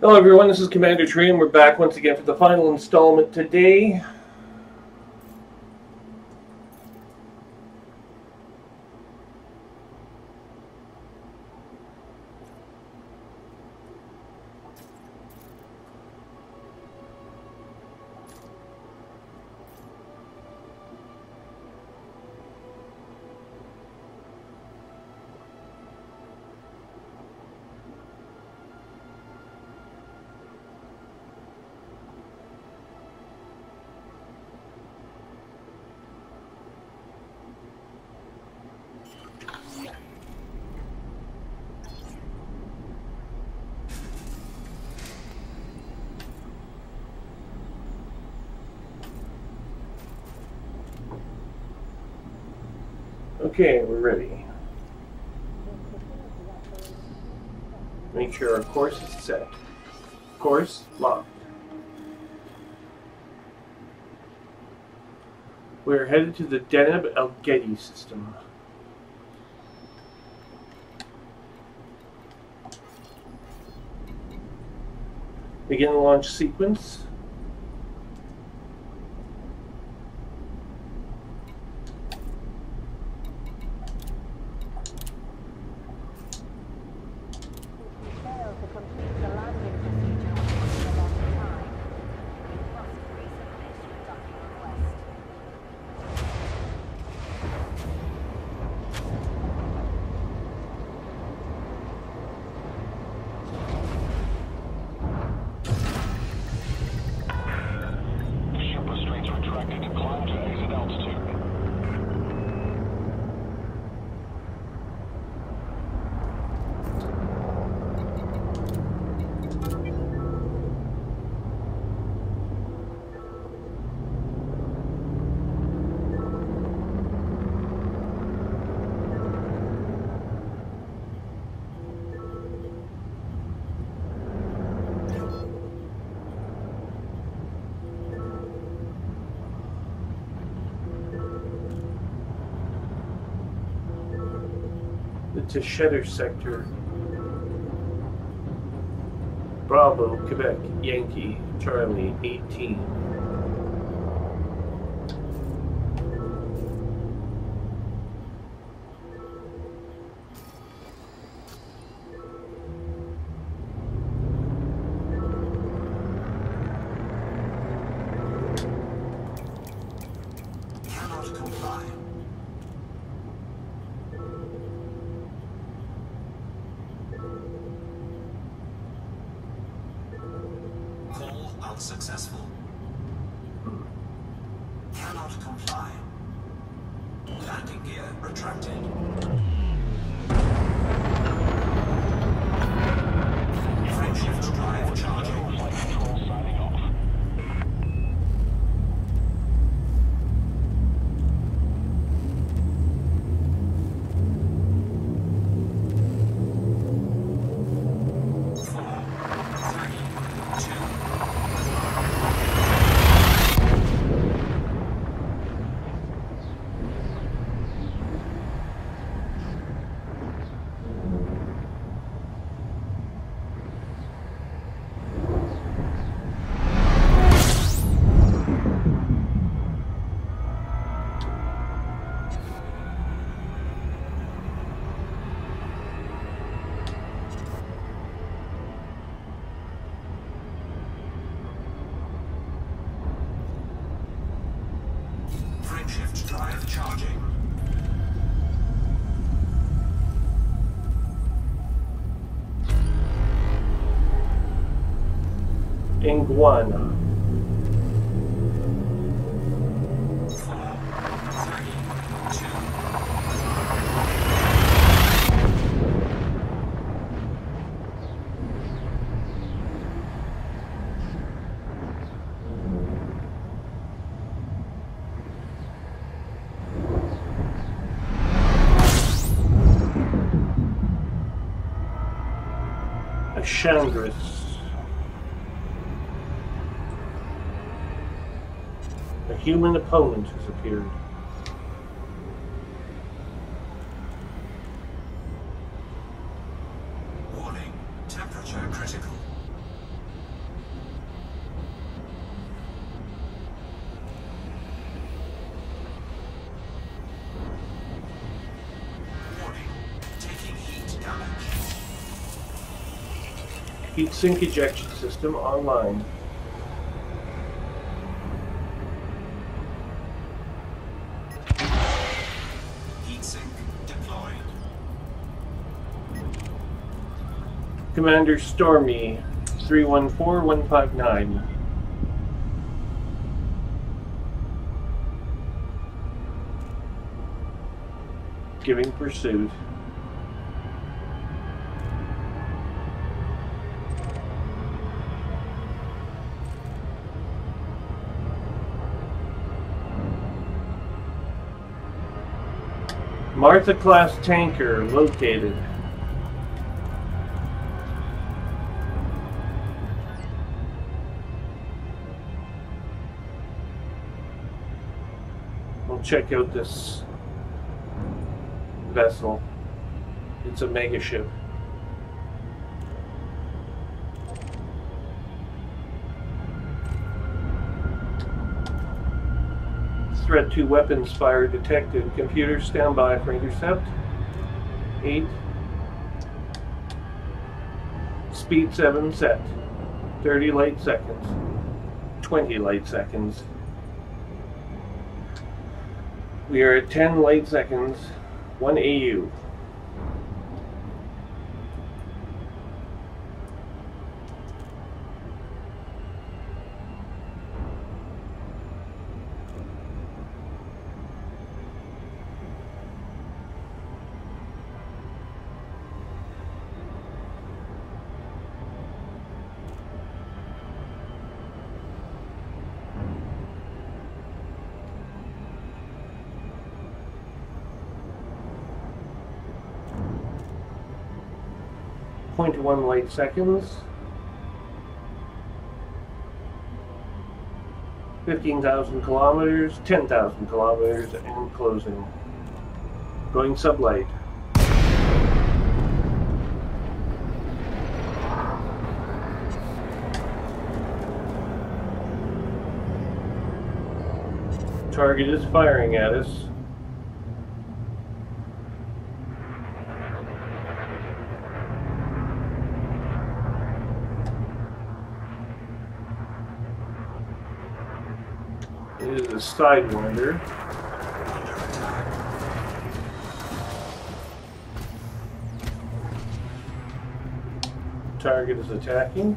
Hello everyone, this is CMDR Trium. We're back once again for the final installment today. Okay, we're ready. Make sure our course is set. Course locked. We're headed to the Deneb El-Gedi system. Begin the launch sequence. To Shedder sector. Bravo, Quebec, Yankee, Charlie, 18. Cannot comply. Unsuccessful. Cannot comply. Landing gear retracted. Frameshift drive charging. Flight control signing off. Frameshift drive charging. Iguana. 4, 3, 2. A Chandris. A human opponent has appeared. Warning, temperature critical. Heat sink ejection system online. Heat sink deployed. Commander Stormy, 314159. Giving pursuit. Martha-class tanker located. We'll check out this vessel. It's a mega ship. Threat to weapons fire detected. Computer standby for intercept. 8. Speed 7 set. 30 light seconds. 20 light seconds. We are at 10 light seconds. 1 AU. .1 light seconds. 15,000 kilometers, 10,000 kilometers, and closing. Going sublight. Target is firing at us. It is a Sidewinder. Target is attacking.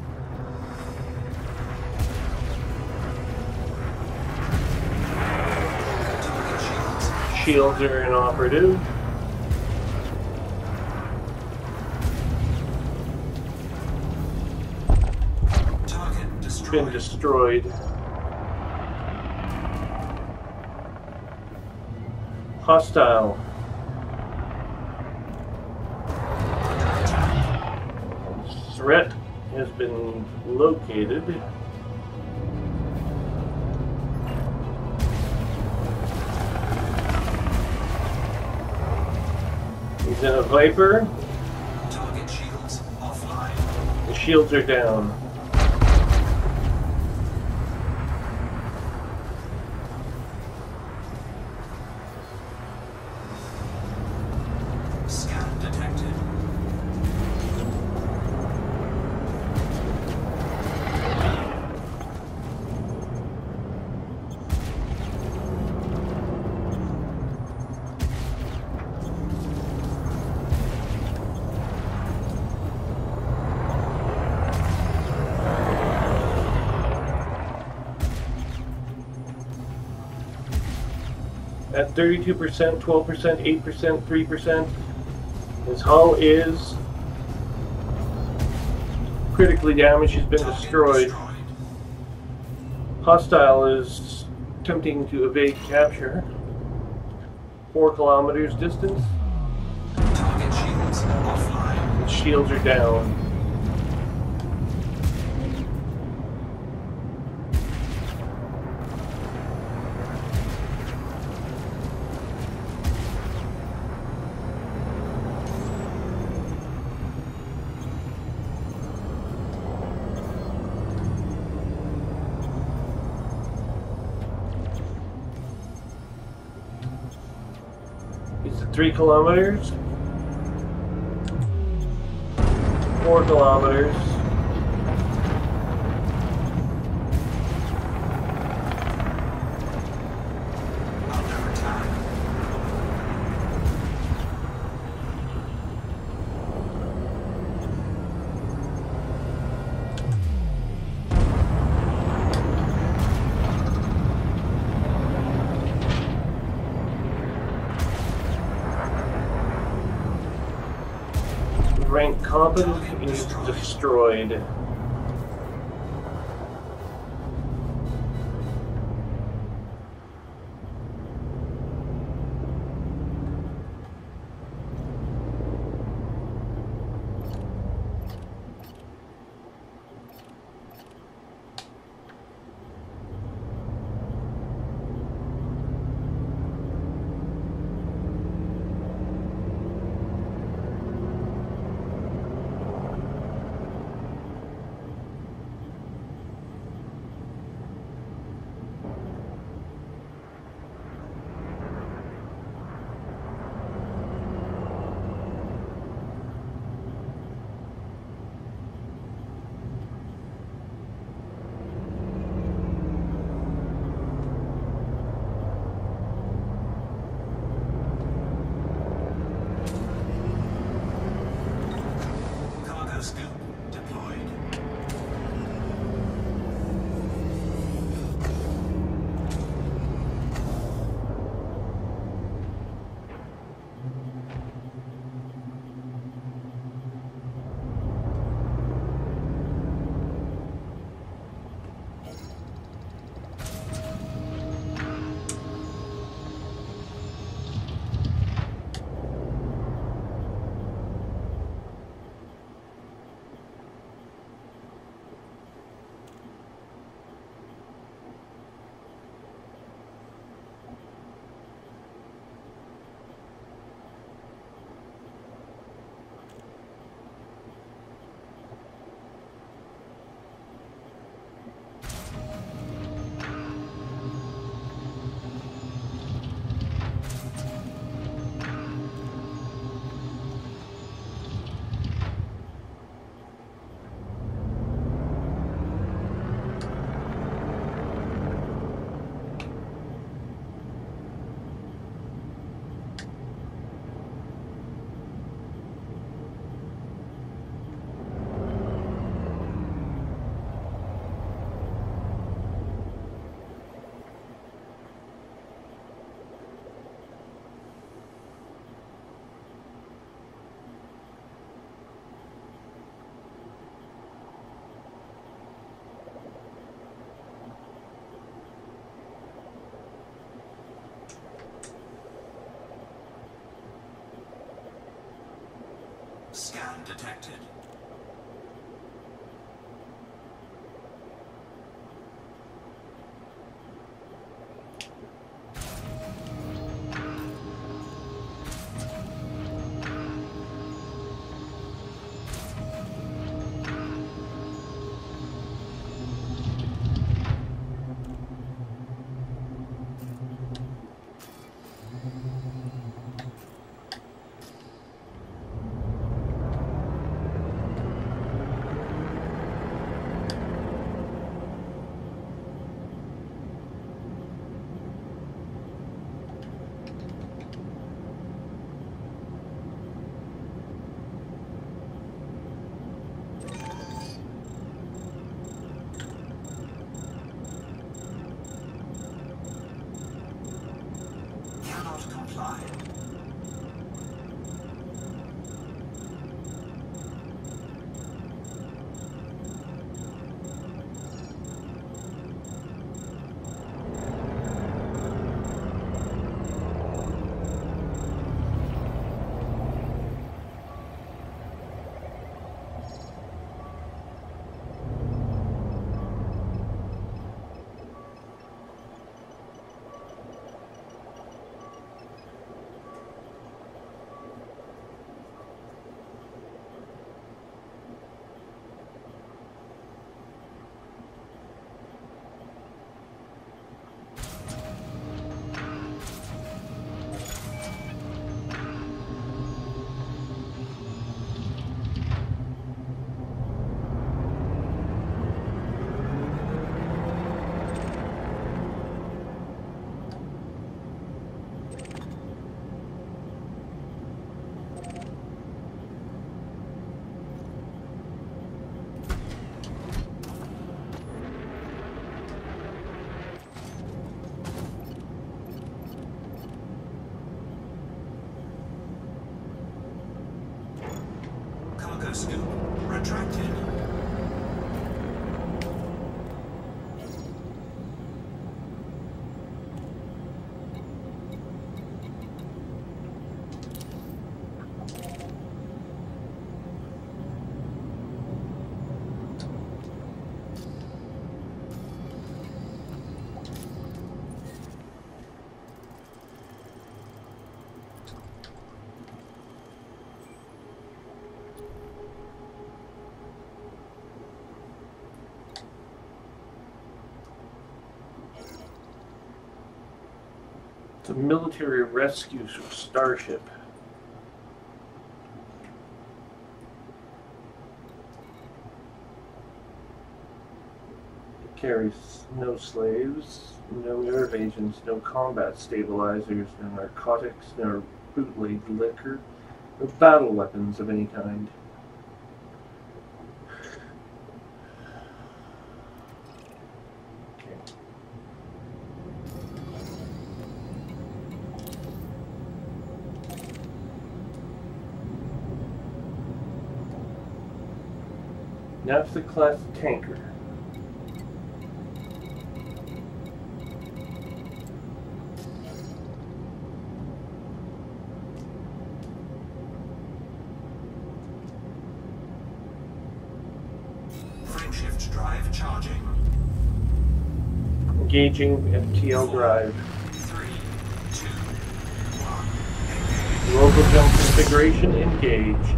Shields are inoperative. Target destroyed. Been destroyed. Hostile. Threat has been located. He's in a Viper. Target shields offline. The shields are down. Scan detected. At 32%, 12%, 8%, 3%. His hull is critically damaged. He's been destroyed. Hostile is attempting to evade capture. 4 kilometers distance. Target shields offline. His shields are down. He's at 3 kilometers. 4 kilometers. Rank competent is destroyed. Scan detected. Antenna scoop retracted. It's a military rescue starship. It carries no slaves, no nerve agents, no combat stabilizers, no narcotics, no bootleg liquor, no battle weapons of any kind. Naphtha class tanker. Frameshift drive charging. Engaging FTL drive. 3, 2, 1. Local jump configuration engaged.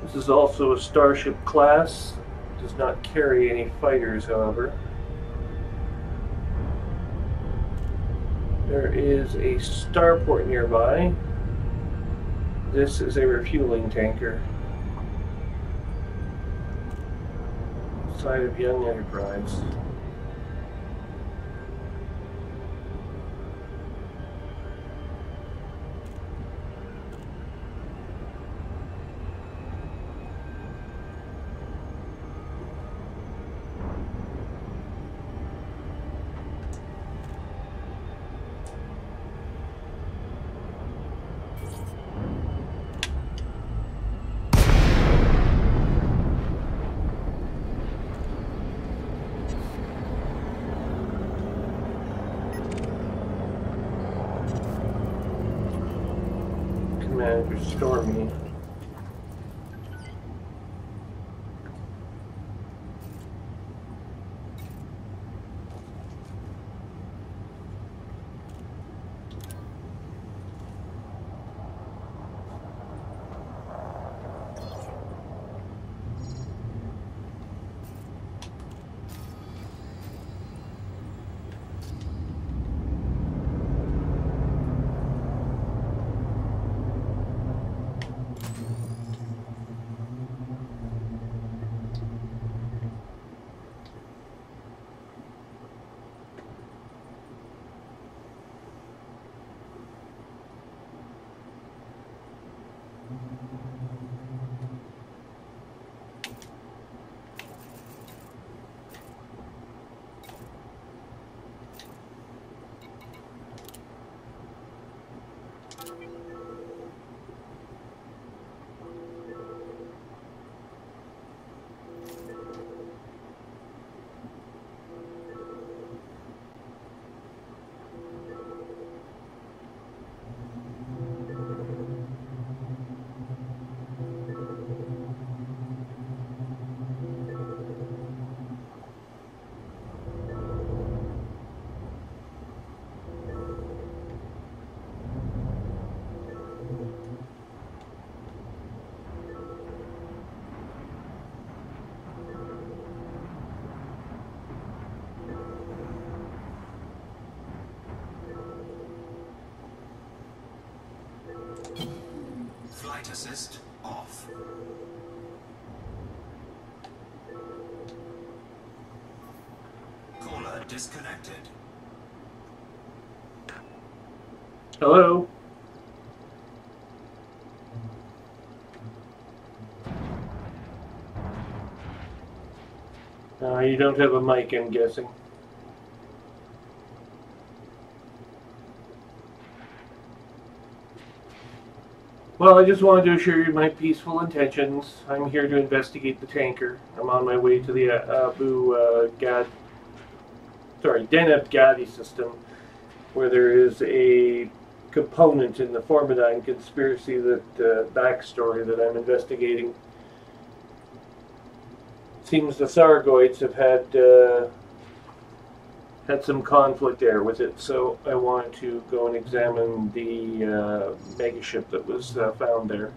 This is also a starship class. It does not carry any fighters, however. There is a starport nearby. This is a refueling tanker. Site of Young Enterprise. Commander Stormy. Flight assist off. Caller disconnected. Hello? You don't have a mic, I'm guessing. Well, I just wanted to assure you my peaceful intentions. I'm here to investigate the tanker. I'm on my way to the Deneb Gadi system, where there is a component in the Formidine conspiracy that backstory that I'm investigating. Seems the Thargoids have had some conflict there with it, so I wanted to go and examine the megaship that was found there.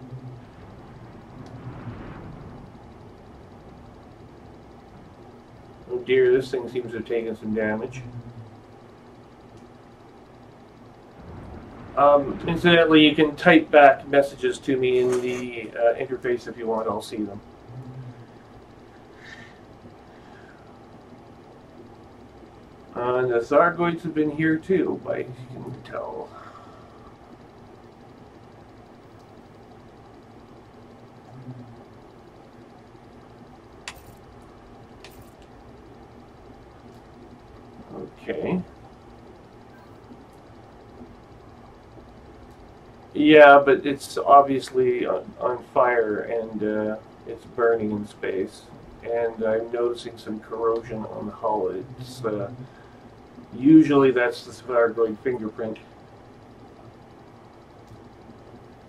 Oh dear, this thing seems to have taken some damage. Incidentally, you can type back messages to me in the interface if you want. I'll see them. And the Thargoids have been here too, I can tell. Okay. Yeah, but it's obviously on fire and it's burning in space. And I'm noticing some corrosion on the hull. It's usually that's the Thargoid fingerprint.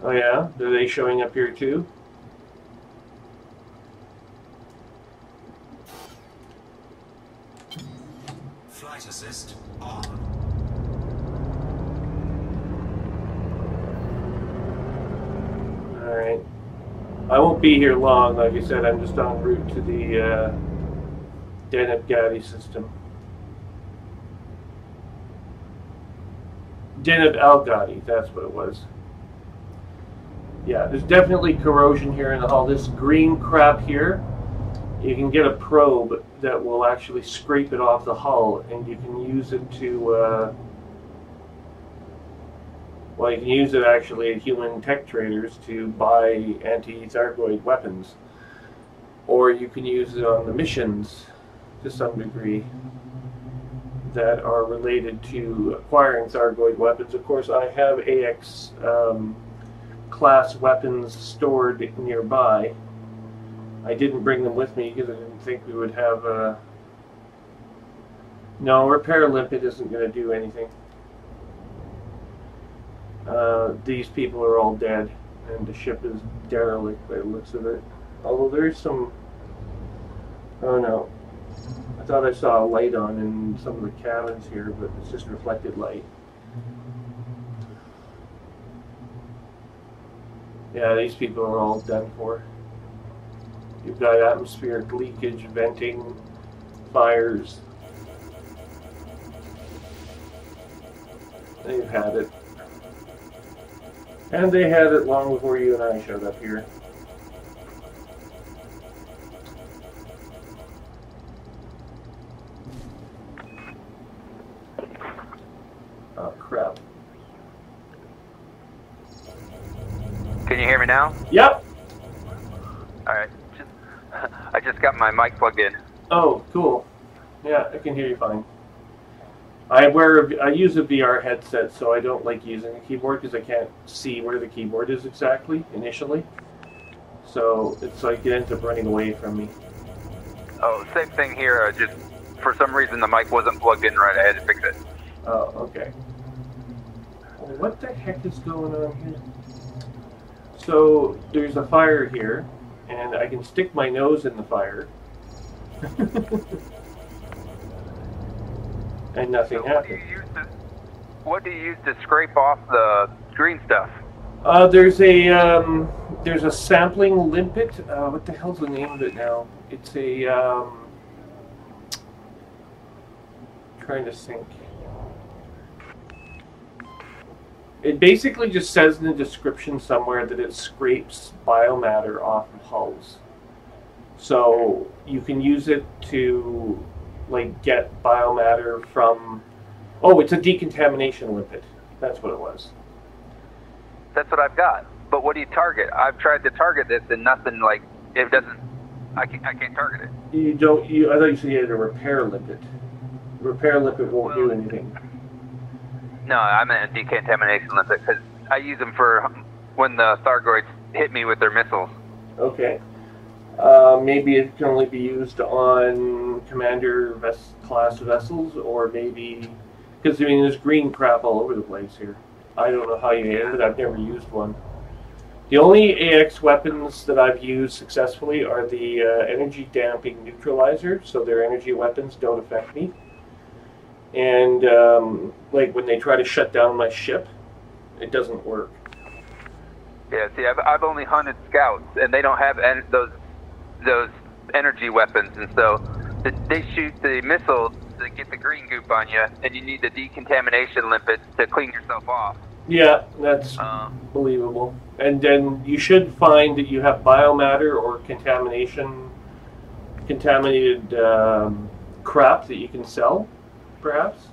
Oh yeah? Are they showing up here too? Flight assist on. Alright. I won't be here long. Like I said, I'm just en route to the Deneb Gadi system. Deneb Al Gadi, that's what it was. Yeah, there's definitely corrosion here in the hull. This green crap here, you can get a probe that will actually scrape it off the hull, and you can use it to, well, you can use it actually at human tech traders to buy anti-Thargoid weapons. Or you can use it on the missions, to some degree, that are related to acquiring Thargoid weapons. Of course, I have AX class weapons stored nearby. I didn't bring them with me because I didn't think we would have no, repair limpet isn't going to do anything. These people are all dead, and the ship is derelict by the looks of it. Although there's some... Oh no. I thought I saw a light on in some of the cabins here, but it's just reflected light. Yeah, these people are all done for. You've got atmospheric leakage, venting, fires. They've had it. And they had it long before you and I showed up here. Oh, crap. Can you hear me now? Yep. Alright. I just got my mic plugged in. Oh, cool. Yeah, I can hear you fine. I use a VR headset, so I don't like using the keyboard because I can't see where the keyboard is exactly initially. So it's like it ends up running away from me. Oh, same thing here. Just for some reason the mic wasn't plugged in right. I had to fix it. Oh, okay. Well, what the heck is going on here? So there's a fire here, and I can stick my nose in the fire. And nothing happened. What do you use to scrape off the green stuff? There's a sampling limpet. What the hell's the name of it now? It's a trying to think. It basically just says in the description somewhere that it scrapes biomatter off of hulls. So you can use it to like get biomatter from. Oh, it's a decontamination limpet. That's what it was. That's what I've got. But what do you target? I've tried to target this and nothing, like, it doesn't, I can't target it. You don't, I thought you said you had a repair limpet. Repair limpet won't do anything. No, I meant a decontamination limpet because I use them for when the Thargoids hit me with their missiles. Okay. Maybe it can only be used on commander class vessels, or maybe, because I mean there's green crap all over the place here. I don't know how you aim it. I've never used one. The only AX weapons that I've used successfully are the energy damping neutralizer, so their energy weapons don't affect me. And like when they try to shut down my ship, it doesn't work. Yeah, see, I've only hunted scouts, and they don't have those energy weapons, and so they shoot the missiles to get the green goop on you, and you need the decontamination limpet to clean yourself off. Yeah, that's believable. And then you should find that you have biomatter or contaminated crap that you can sell, perhaps.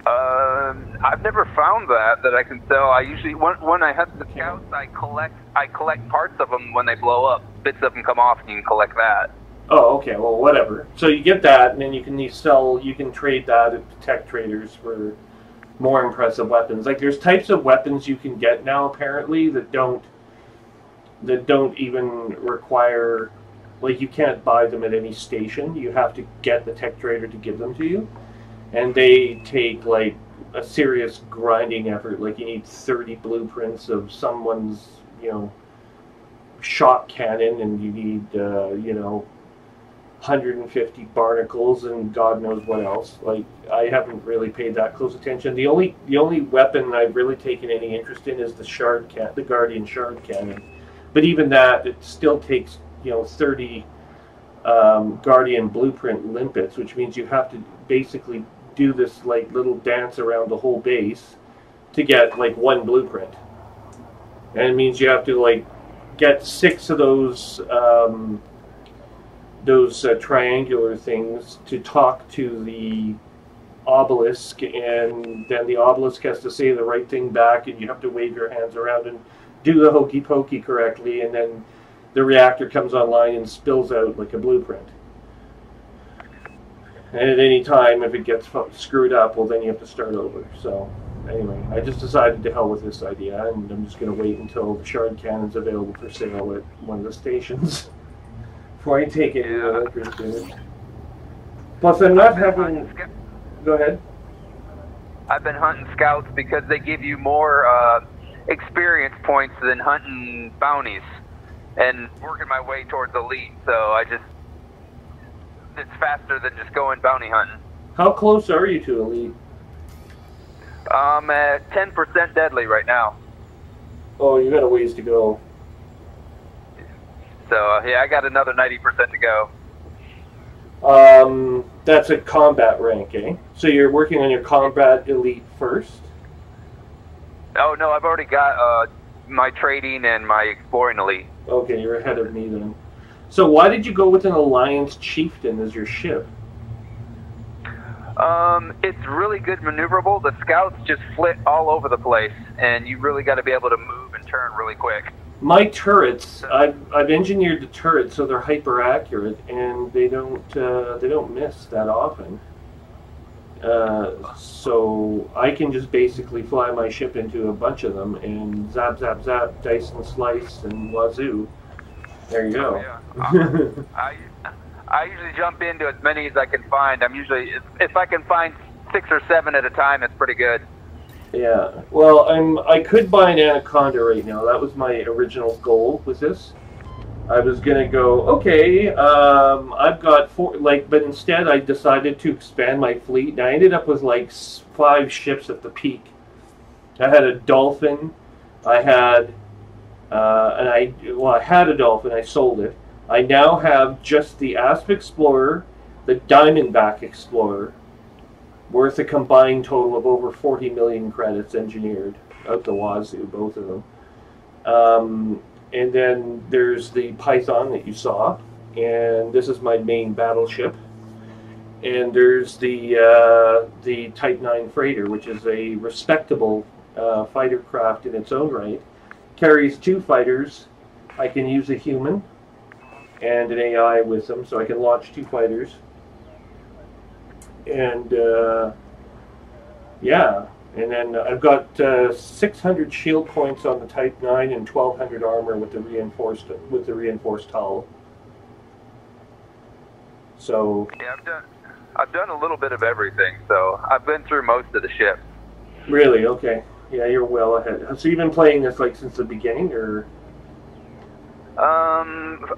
I've never found that I can sell. I usually when I hunt the scouts, I collect parts of them when they blow up. Bits of them come off, and you can collect that. Oh, okay. Well, whatever. So you get that, and then you can sell. You can trade that at tech traders for more impressive weapons. Like there's types of weapons you can get now apparently that don't even require, like you can't buy them at any station. You have to get the tech trader to give them to you, and they take like a serious grinding effort. Like you need 30 blueprints of someone's, you know, shot cannon, and you need you know, 150 barnacles and God knows what else. Like I haven't really paid that close attention. The only weapon I've really taken any interest in is the Guardian Shard Cannon. But even that, it still takes, you know, 30 Guardian blueprint limpets, which means you have to basically do this like little dance around the whole base to get like one blueprint. And it means you have to like get 6 of those triangular things to talk to the obelisk, and then the obelisk has to say the right thing back, and you have to wave your hands around and do the hokey pokey correctly, and then the reactor comes online and spills out like a blueprint. And at any time, if it gets screwed up, well, then you have to start over. So anyway, I just decided to hell with this idea, and I'm just going to wait until the shard cannon's available for sale at one of the stations before I take it. Plus, I'm not having. Go ahead. I've been hunting scouts because they give you more experience points than hunting bounties, and working my way towards elite. So it's faster than just going bounty hunting. How close are you to elite? I'm at 10% deadly right now. Oh, you got a ways to go. So yeah, I got another 90% to go. That's a combat rank, eh? So you're working on your combat elite first? Oh no, I've already got my trading and my exploring elite. Okay, you're ahead of me then. So why did you go with an Alliance Chieftain as your ship? It's really good maneuverable. The scouts just flit all over the place, and you really got to be able to move and turn really quick. My turrets, I've engineered the turrets so they're hyper accurate, and they don't miss that often. So I can just basically fly my ship into a bunch of them and zap, zap, zap, dice and slice and wazoo. There you go. Oh, yeah. I usually jump into as many as I can find. If I can find 6 or 7 at a time, it's pretty good. Yeah. Well, I could buy an Anaconda right now. That was my original goal with this. I was gonna go, okay, I've got 4, but instead I decided to expand my fleet, and I ended up with like 5 ships at the peak. I had a Dolphin, I had, I had a Dolphin, I sold it. I now have just the Asp Explorer, the Diamondback Explorer, worth a combined total of over 40 million credits engineered out the wazoo, both of them. And then there's the Python that you saw, and this is my main battleship. And there's the Type 9 freighter, which is a respectable fighter craft in its own right. Carries 2 fighters. I can use a human and an AI with them, so I can launch 2 fighters. And yeah, and then I've got 600 shield points on the Type 9 and 1,200 armor with the reinforced hull. So yeah, I've done a little bit of everything, so I've been through most of the ships. Really? Okay. Yeah, you're well ahead. So you've been playing this like since the beginning, or?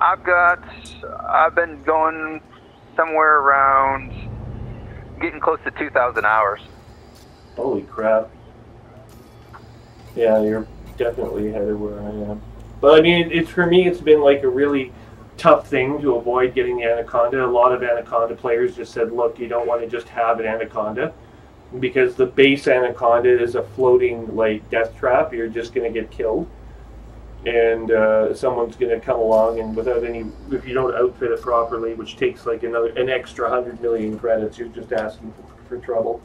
I've been going somewhere around getting close to 2,000 hours. Holy crap. Yeah, you're definitely ahead of where I am. But I mean, it's for me, it's been like a really tough thing to avoid getting the Anaconda. A lot of Anaconda players just said, look, you don't want to just have an Anaconda, because the base Anaconda is a floating like death trap. You're just going to get killed, and someone's going to come along, and without any, if you don't outfit it properly, which takes like an extra 100 million credits, you're just asking for trouble.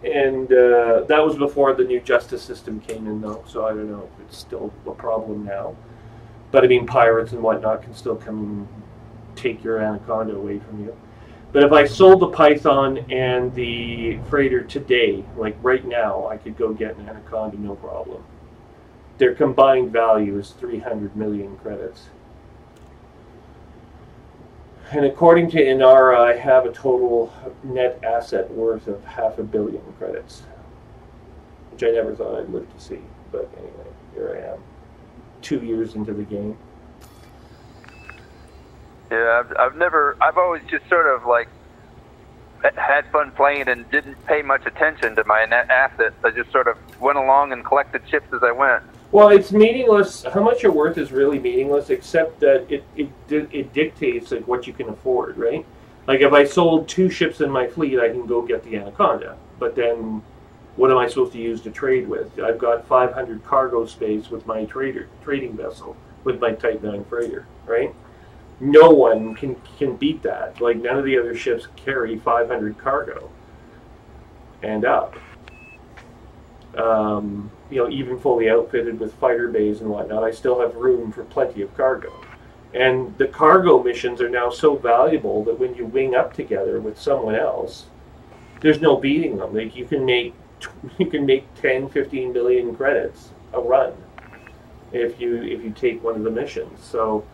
And that was before the new justice system came in, though, so I don't know if it's still a problem now. But I mean, pirates and whatnot can still come and take your Anaconda away from you. But if I sold the Python and the freighter today, like right now, I could go get an Anaconda, no problem. Their combined value is 300 million credits. And according to Inara, I have a total net asset worth of 500 million credits, which I never thought I'd live to see. But anyway, here I am, 2 years into the game. Yeah, I've always just sort of like had fun playing and didn't pay much attention to my net assets. I just sort of went along and collected ships as I went. Well, it's meaningless. How much you're worth is really meaningless, except that it dictates like what you can afford, right? Like if I sold 2 ships in my fleet, I can go get the Anaconda. But then, what am I supposed to use to trade with? I've got 500 cargo space with my trading vessel, with my Type 9 freighter, right? No one can beat that. Like none of the other ships carry 500 cargo and up. You know, even fully outfitted with fighter bays and whatnot, I still have room for plenty of cargo. And the cargo missions are now so valuable that when you wing up together with someone else, there's no beating them. Like you can make 10, 15 million credits a run if you take one of the missions. So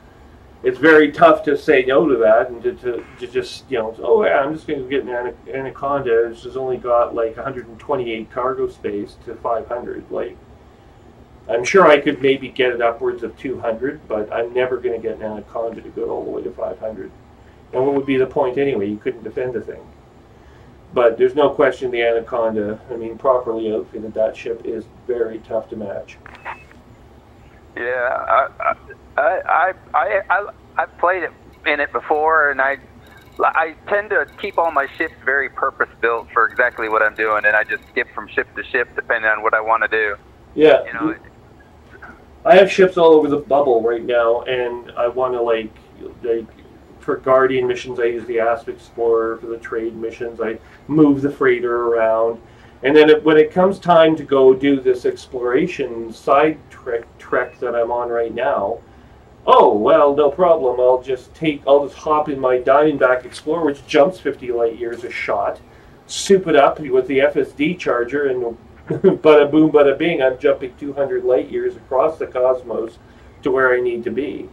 it's very tough to say no to that and to just, you know, oh yeah, I'm just going to get an Anaconda. It's just only got like 128 cargo space to 500. Like, I'm sure I could maybe get it upwards of 200, but I'm never going to get an Anaconda to go all the way to 500. And what would be the point anyway? You couldn't defend the thing. But there's no question the Anaconda, I mean, properly outfitted, that ship is very tough to match. Yeah, I've played in it before, and I tend to keep all my ships very purpose-built for exactly what I'm doing, and I just skip from ship to ship depending on what I want to do. Yeah. You know, I have ships all over the bubble right now, and I want to like for Guardian missions, I use the Asp Explorer. For the trade missions, I move the freighter around. And then when it comes time to go do this exploration side trek that I'm on right now, oh, well, no problem. I'll just hop in my Diamondback Explorer, which jumps 50 light years a shot, soup it up with the FSD charger, and bada boom, bada bing, I'm jumping 200 light years across the cosmos to where I need to be.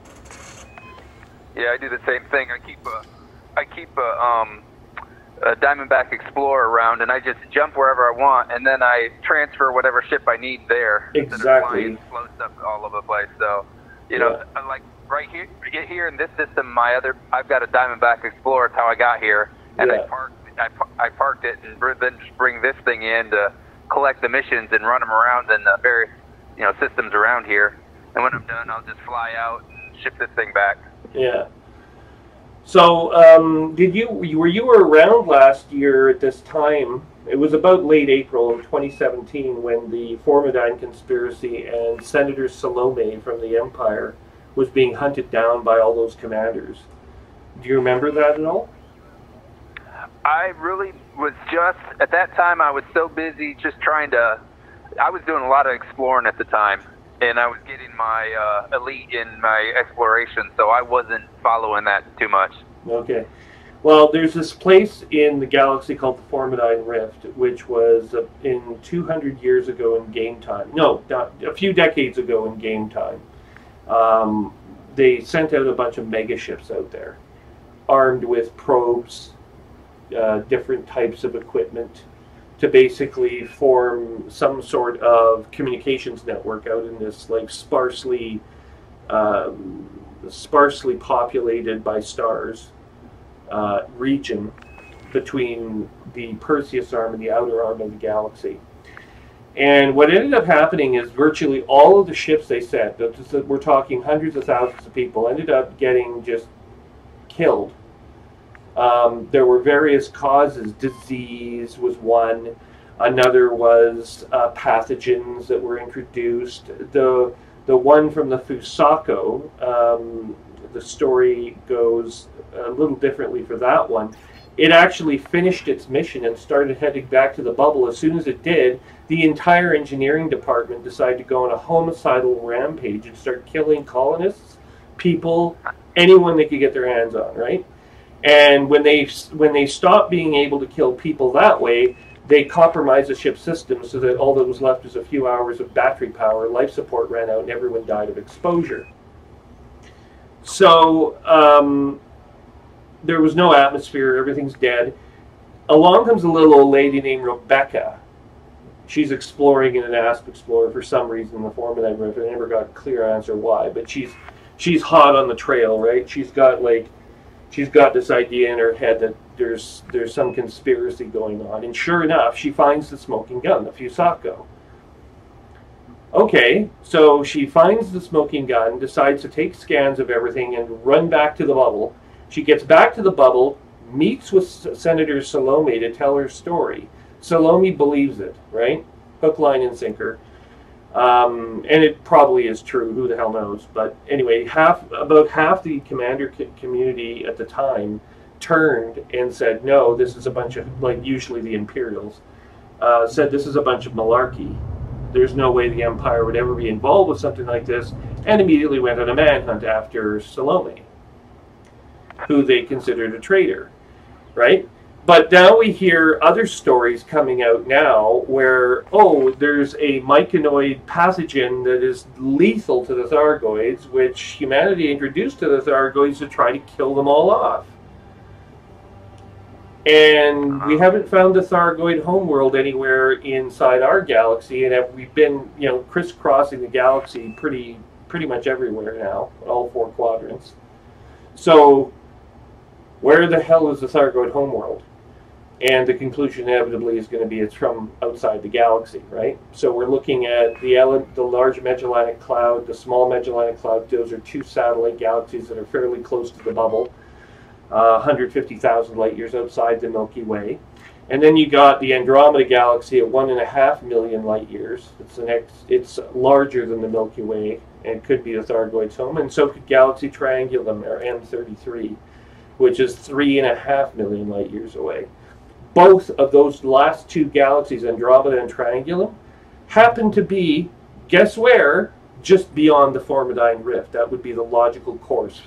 Yeah, I do the same thing. I keep a Diamondback Explorer around, and I just jump wherever I want, and then I transfer whatever ship I need there. Exactly. Instead of flying slow stuff all over the place. So, you know, like right here in this system, I've got a Diamondback Explorer. It's how I got here, and I parked it, and then just bring this thing in to collect the missions and run them around in the various, you know, systems around here. And when I'm done, I'll just fly out and ship this thing back. Yeah. So, were you around last year at this time? It was about late April of 2017 when the Formidine conspiracy and Senator Salome from the Empire was being hunted down by all those commanders. Do you remember that at all? I really was just, at that time, I was so busy just trying to, I was doing a lot of exploring at the time, and I was getting my elite in my exploration, so I wasn't following that too much. Okay. Well, there's this place in the galaxy called the Formidine Rift, which was in 200 years ago in game time. No, a few decades ago in game time. They sent out a bunch of megaships out there, armed with probes, different types of equipment, to basically form some sort of communications network out in this like sparsely populated by stars region between the Perseus arm and the outer arm of the galaxy. And what ended up happening is virtually all of the ships they sent, we're talking hundreds of thousands of people, ended up getting just killed. There were various causes. Disease was one. Another was pathogens that were introduced. The one from the Fusako, the story goes a little differently for that one. It actually finished its mission and started heading back to the bubble. As soon as it did, the entire engineering department decided to go on a homicidal rampage and start killing colonists, people, anyone they could get their hands on, right? And when they stopped being able to kill people that way, they compromised the ship's system so that all that was left was a few hours of battery power, life support ran out, and everyone died of exposure. So there was no atmosphere, everything's dead. Along comes a little old lady named Rebecca. She's exploring in an Asp Explorer for some reason in the Formidine Rift. I never got a clear answer why, but she's hot on the trail, right? She's got this idea in her head that there's some conspiracy going on. And sure enough, she finds the smoking gun, the Fusako. Okay, so she finds the smoking gun, decides to take scans of everything and run back to the bubble. She gets back to the bubble, meets with Senator Salome to tell her story. Salome believes it, right? Hook, line, and sinker. And it probably is true, who the hell knows. But anyway, about half the commander community at the time turned and said, no, this is a bunch of, like usually the Imperials, said this is a bunch of malarkey. There's no way the Empire would ever be involved with something like this, and immediately went on a manhunt after Salome, who they considered a traitor, right? But now we hear other stories coming out now where, oh, there's a myconoid pathogen that is lethal to the Thargoids, which humanity introduced to the Thargoids to try to kill them all off. And we haven't found the Thargoid homeworld anywhere inside our galaxy, and we've been, crisscrossing the galaxy pretty much everywhere now, all four quadrants. So, where the hell is the Thargoid homeworld? And the conclusion inevitably is going to be it's from outside the galaxy, right? So we're looking at the Large Magellanic Cloud, the Small Magellanic Cloud. Those are two satellite galaxies that are fairly close to the bubble, 150,000 light years outside the Milky Way. And then you got the Andromeda Galaxy at 1.5 million light years. It's larger than the Milky Way and could be the Thargoid's home. And so could Galaxy Triangulum, or M33, which is 3.5 million light years away. Both of those last two galaxies, Andromeda and Triangulum, happen to be, guess where? Just beyond the Formidine Rift. That would be the logical course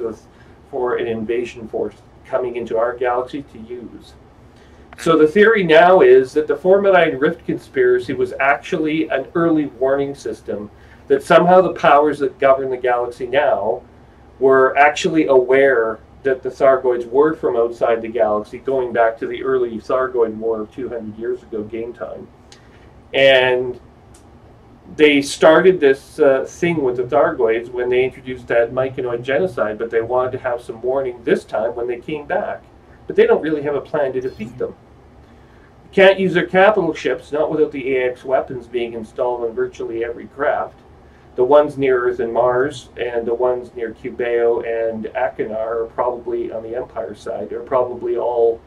for an invasion force coming into our galaxy to use. So the theory now is that the Formidine Rift conspiracy was actually an early warning system, that somehow the powers that govern the galaxy now were actually aware that the Thargoids were from outside the galaxy, going back to the early Thargoid War of 200 years ago, game time. And they started this thing with the Thargoids when they introduced that myconoid genocide, but they wanted to have some warning this time when they came back. But they don't really have a plan to defeat them. Can't use their capital ships, not without the AX weapons being installed on virtually every craft. The ones near Earth and Mars, and the ones near Cubeo and Achenar are probably on the Empire side. Are probably all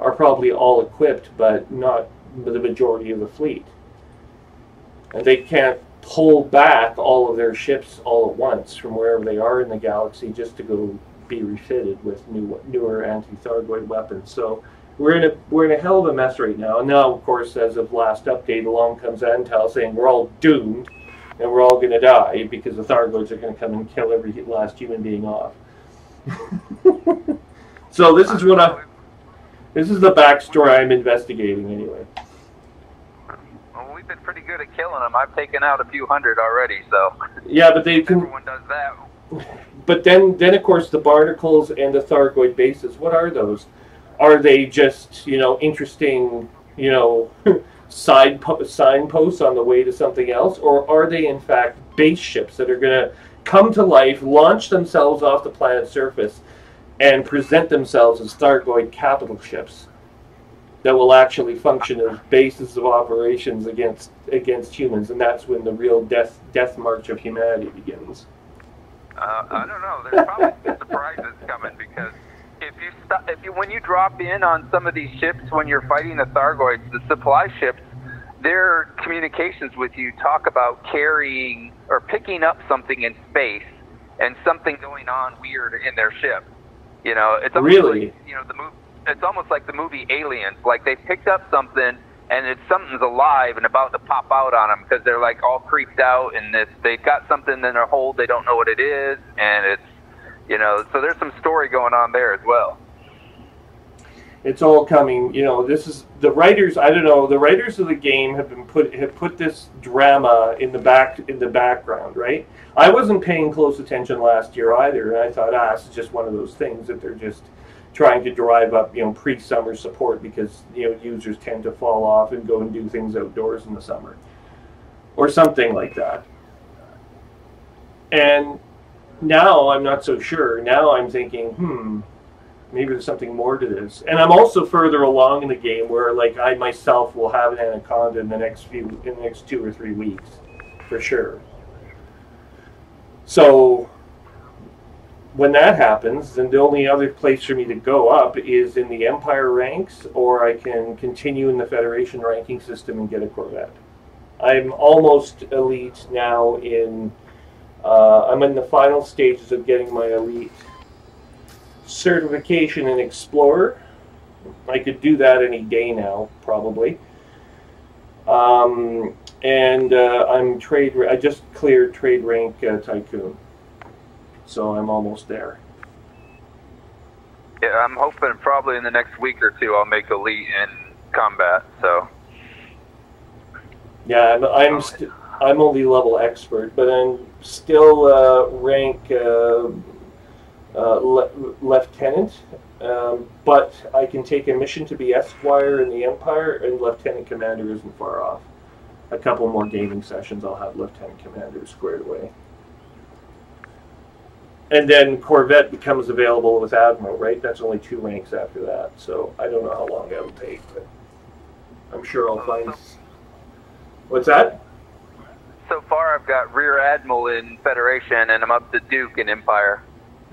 equipped, but not the majority of the fleet. And they can't pull back all of their ships all at once from wherever they are in the galaxy just to go be refitted with newer anti-Thargoid weapons. So we're in a hell of a mess right now. And now, of course, as of last update, along comes Antal saying we're all doomed and we're all going to die because the Thargoids are going to come and kill every last human being off. So this is the backstory I'm investigating anyway. Well, we've been pretty good at killing them. I've taken out a few hundred already, so. Yeah, but they can. Everyone does that. But then of course the barnacles and the Thargoid bases. What are those? Are they just interesting signposts on the way to something else, or are they in fact base ships that are going to come to life, launch themselves off the planet's surface, and present themselves as Thargoid capital ships that will actually function as bases of operations against humans, and that's when the real death march of humanity begins. I don't know. There's probably some surprises coming, because when you drop in on some of these ships when you're fighting the Thargoids, the supply ships, their communications with you talk about carrying or picking up something in space and something going on weird in their ship. It's almost really like, it's almost like the movie Aliens. Like they picked up something and something's alive and about to pop out on them because they're like all creeped out, and they've got something in their hold, they don't know what it is, and it's so there's some story going on there as well. It's all coming. This is the writers. I don't know. The writers of the game have put this drama in the background, right? I wasn't paying close attention last year either, and I thought, it's just one of those things that they're just trying to drive up, pre-summer support because users tend to fall off and go and do things outdoors in the summer, or something like that. And now I'm not so sure. Now I'm thinking, maybe there's something more to this. And I'm also further along in the game where, like, I myself will have an anaconda in the next 2 or 3 weeks, for sure. So when that happens, then the only other place for me to go up is in the Empire ranks, or I can continue in the Federation ranking system and get a Corvette. I'm almost elite now in. I'm in the final stages of getting my elite certification in Explorer. I could do that any day now, probably. And I'm I just cleared trade rank Tycoon, so I'm almost there. Yeah, I'm hoping probably in the next week or two I'll make elite in combat. So. Yeah, I'm only level expert, but I'm still rank lieutenant. But I can take a mission to be Esquire in the Empire, and Lieutenant Commander isn't far off. A couple more gaming sessions, I'll have Lieutenant Commander squared away. And then Corvette becomes available with Admiral, right? That's only 2 ranks after that, so I don't know how long that'll take, but I'm sure I'll find... What's that? So far I've got Rear Admiral in Federation, and I'm up to Duke in Empire.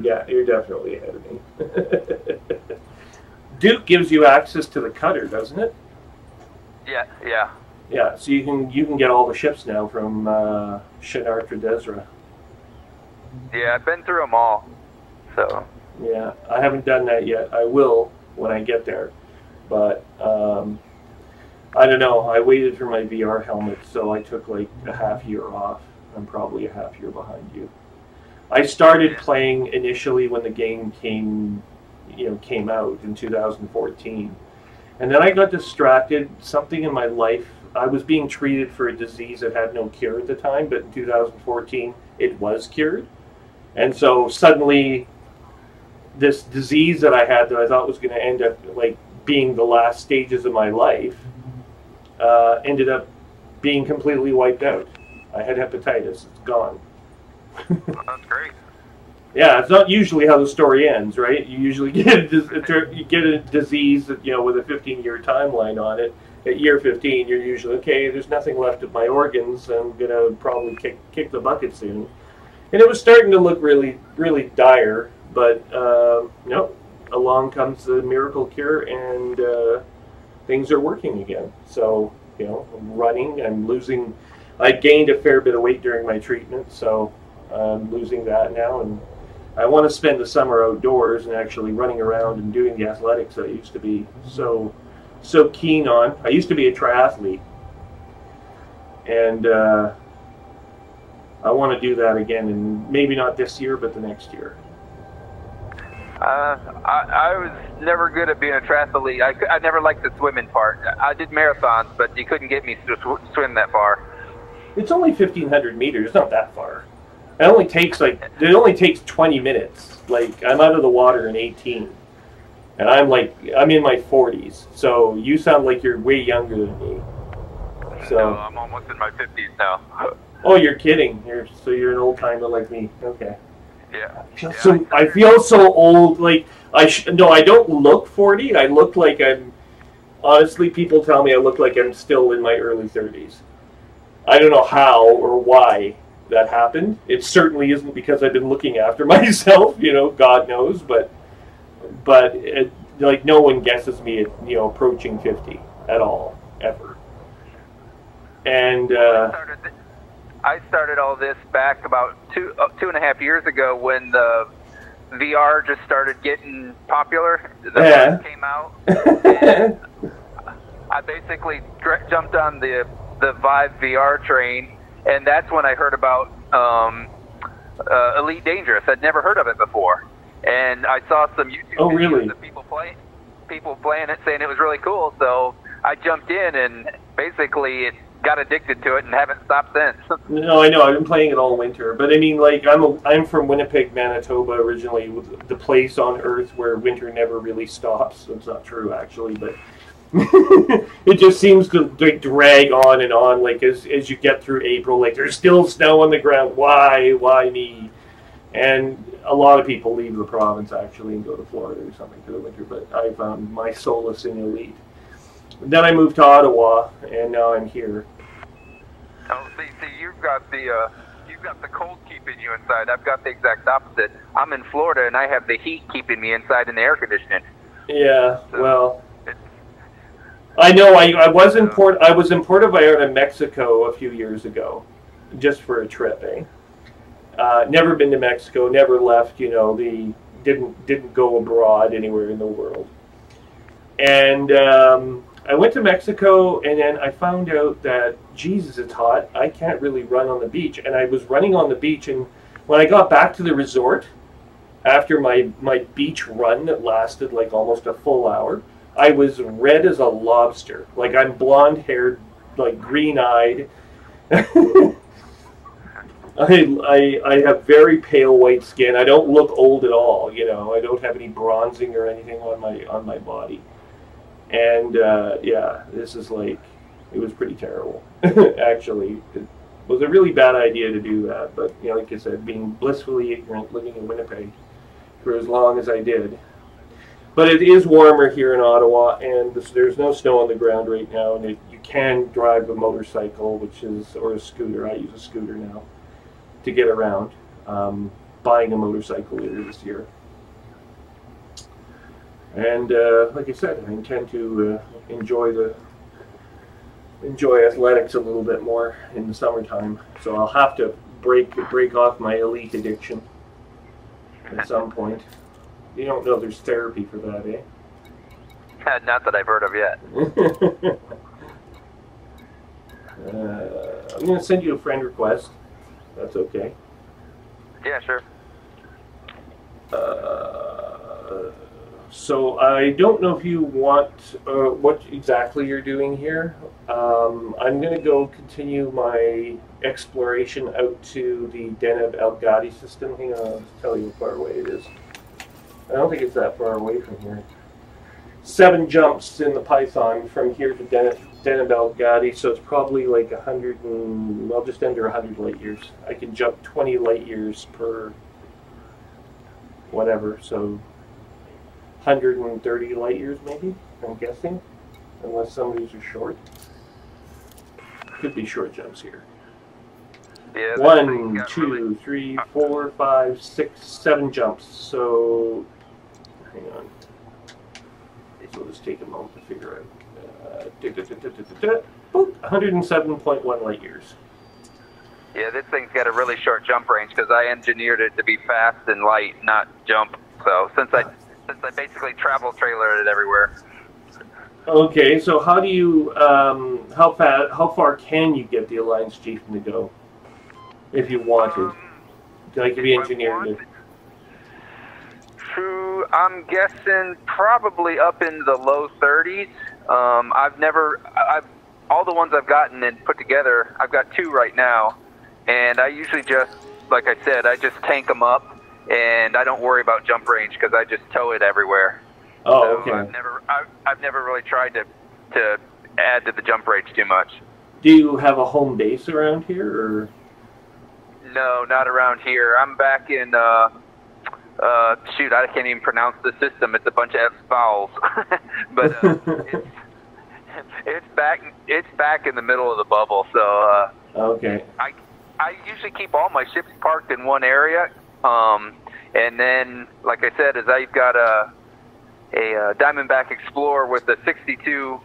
Yeah, you're definitely ahead of me. Duke gives you access to the cutter, doesn't it? Yeah, yeah. Yeah, so you can get all the ships now from Shinar Tredezra. Yeah, I've been through them all. So. Yeah, I haven't done that yet. I will when I get there, but I don't know. I waited for my VR helmet, so I took like a half year off. I'm probably a half year behind you. I started playing initially when the game came out in 2014, and then I got distracted. Something in my life, I was being treated for a disease that had no cure at the time, but in 2014 it was cured, and so suddenly this disease that I had that I thought was going to end up like being the last stages of my life ended up being completely wiped out. I had hepatitis. It's gone. That's great. Yeah, it's not usually how the story ends, right? You usually get a disease that, with a 15-year timeline on it, at year 15, you're usually, okay, there's nothing left of my organs. I'm going to probably kick the bucket soon. And it was starting to look really, really dire. But, no, along comes the miracle cure, and things are working again. So, you know, I'm running, I gained a fair bit of weight during my treatment, so I'm losing that now. And I want to spend the summer outdoors and actually running around and doing the athletics I used to be so keen on. I used to be a triathlete, and I want to do that again, and maybe not this year, but the next year. I was never good at being a triathlete. I never liked the swimming part. I did marathons, but you couldn't get me to swim that far. It's only 1,500 meters. It's not that far. It only takes 20 minutes. Like, I'm out of the water in 18. And I'm in my 40s. So you sound like you're way younger than me. So No, I'm almost in my 50s now. Oh, you're kidding. You're an old timer like me. Okay. Yeah. I feel so old. Like, no, I don't look 40. I look like honestly, people tell me I look like I'm still in my early 30s. I don't know how or why that happened. It certainly isn't because I've been looking after myself, you know, God knows, but like, no one guesses me at, you know, approaching 50 at all, ever. And I started all this back about 2.5 years ago when the VR just started getting popular. The Vive came out. And I basically jumped on the Vive VR train, and that's when I heard about Elite Dangerous. I'd never heard of it before, and I saw some YouTube videos of people playing it, saying it was really cool. So I jumped in, and basically got addicted to it and haven't stopped since. No, I know. I've been playing it all winter, but I mean, like, I'm from Winnipeg, Manitoba, originally, the place on Earth where winter never really stops. That's not true, actually, but it just seems to drag on and on. Like, as you get through April, like, there's still snow on the ground. Why me? And a lot of people leave the province actually and go to Florida or something for the winter. But I found my solace in Elite. Then I moved to Ottawa, and now I'm here. Oh, see, you've got the cold keeping you inside. I've got the exact opposite. I'm in Florida, and I have the heat keeping me inside in the air conditioning. Yeah, so, well, I know. I was in Puerto Vallarta, Mexico, a few years ago, just for a trip. Never been to Mexico. Never left. You know, didn't go abroad anywhere in the world. And I went to Mexico, and then I found out that, Jesus, it's hot. I can't really run on the beach. And I was running on the beach, and when I got back to the resort, after my beach run that lasted like almost a full hour, I was red as a lobster. Like, I'm blonde-haired, like, green-eyed. I have very pale white skin. I don't look old at all, you know. I don't have any bronzing or anything on my body. And yeah, this is like, it was pretty terrible. Actually, it was a really bad idea to do that. But, you know, like I said, being blissfully ignorant, living in Winnipeg for as long as I did. But it is warmer here in Ottawa, and there's no snow on the ground right now, and you can drive a motorcycle, or a scooter. I use a scooter now to get around. Buying a motorcycle later this year. And like I said, I intend to enjoy athletics a little bit more in the summertime. So I'll have to break off my Elite addiction at some point. You don't know there's therapy for that, eh? Not that I've heard of yet. I'm going to send you a friend request. That's okay. Yeah, sure. So I don't know if you want what exactly you're doing here. I'm going to go continue my exploration out to the Deneb-Elgadi system. Hang on, I'll tell you how far away it is. I don't think it's that far away from here. 7 jumps in the Python from here to Deneb-Elgadi, so it's probably like just under 100 light years. I can jump 20 light years per whatever, so 130 light years maybe, I'm guessing. unless some of these are short. Could be short jumps here. Yeah, 1, 2, 3, 4, 5, 6, 7 jumps. So, hang on. So let's take a moment to figure out. Boop, 107.1 light years. Yeah, this thing's got a really short jump range because I engineered it to be fast and light, not jump. So since I basically travel trailer it everywhere. Okay, so how do you how far can you get the Alliance Chieftain to go if you wanted? Like if you engineered it. True, I'm guessing probably up in the low 30s. All the ones I've gotten and put together, I've got 2 right now, and I usually just, like I said, I just tank them up, and I don't worry about jump range because I just tow it everywhere. Oh, so okay. I've never really tried to add to the jump range too much. Do you have a home base around here, or? No, not around here. I'm back in. Shoot, I can't even pronounce the system. It's a bunch of vowels, but it's back in the middle of the bubble. So okay. I usually keep all my ships parked in one area, and then, like I said, as I've got a Diamondback Explorer with a 62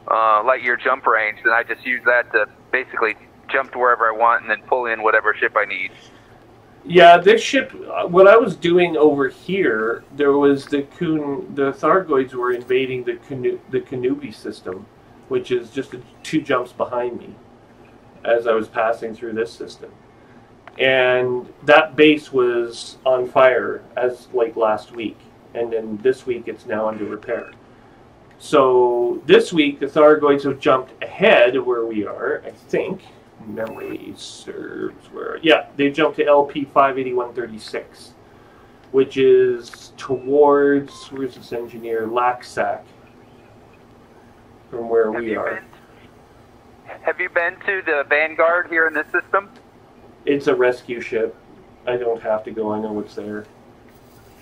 light year jump range, then I just use that to basically jump to wherever I want and then pull in whatever ship I need. Yeah, this ship, what I was doing over here, there was the Thargoids were invading the Kanubi system, which is just 2 jumps behind me as I was passing through this system. And that base was on fire as like last week. And then this week it's now under repair. So this week the Thargoids have jumped ahead of where we are, I think. Memory serves where... Yeah, they jumped to LP 58136, which is towards... Where's this engineer? Laxac, from where we are. Have you been to the Vanguard here in this system? It's a rescue ship. I don't have to go. I know what's there.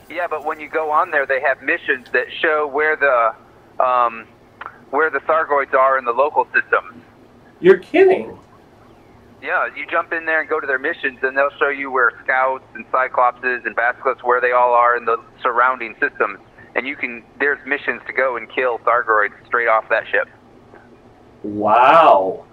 Yeah, but when you go on there, they have missions that show where the Thargoids are in the local system. You're kidding? Yeah, you jump in there and go to their missions, and they'll show you where Scouts and Cyclopses and Basilisks, where they all are in the surrounding systems. And there's missions to go and kill Thargoids straight off that ship. Wow.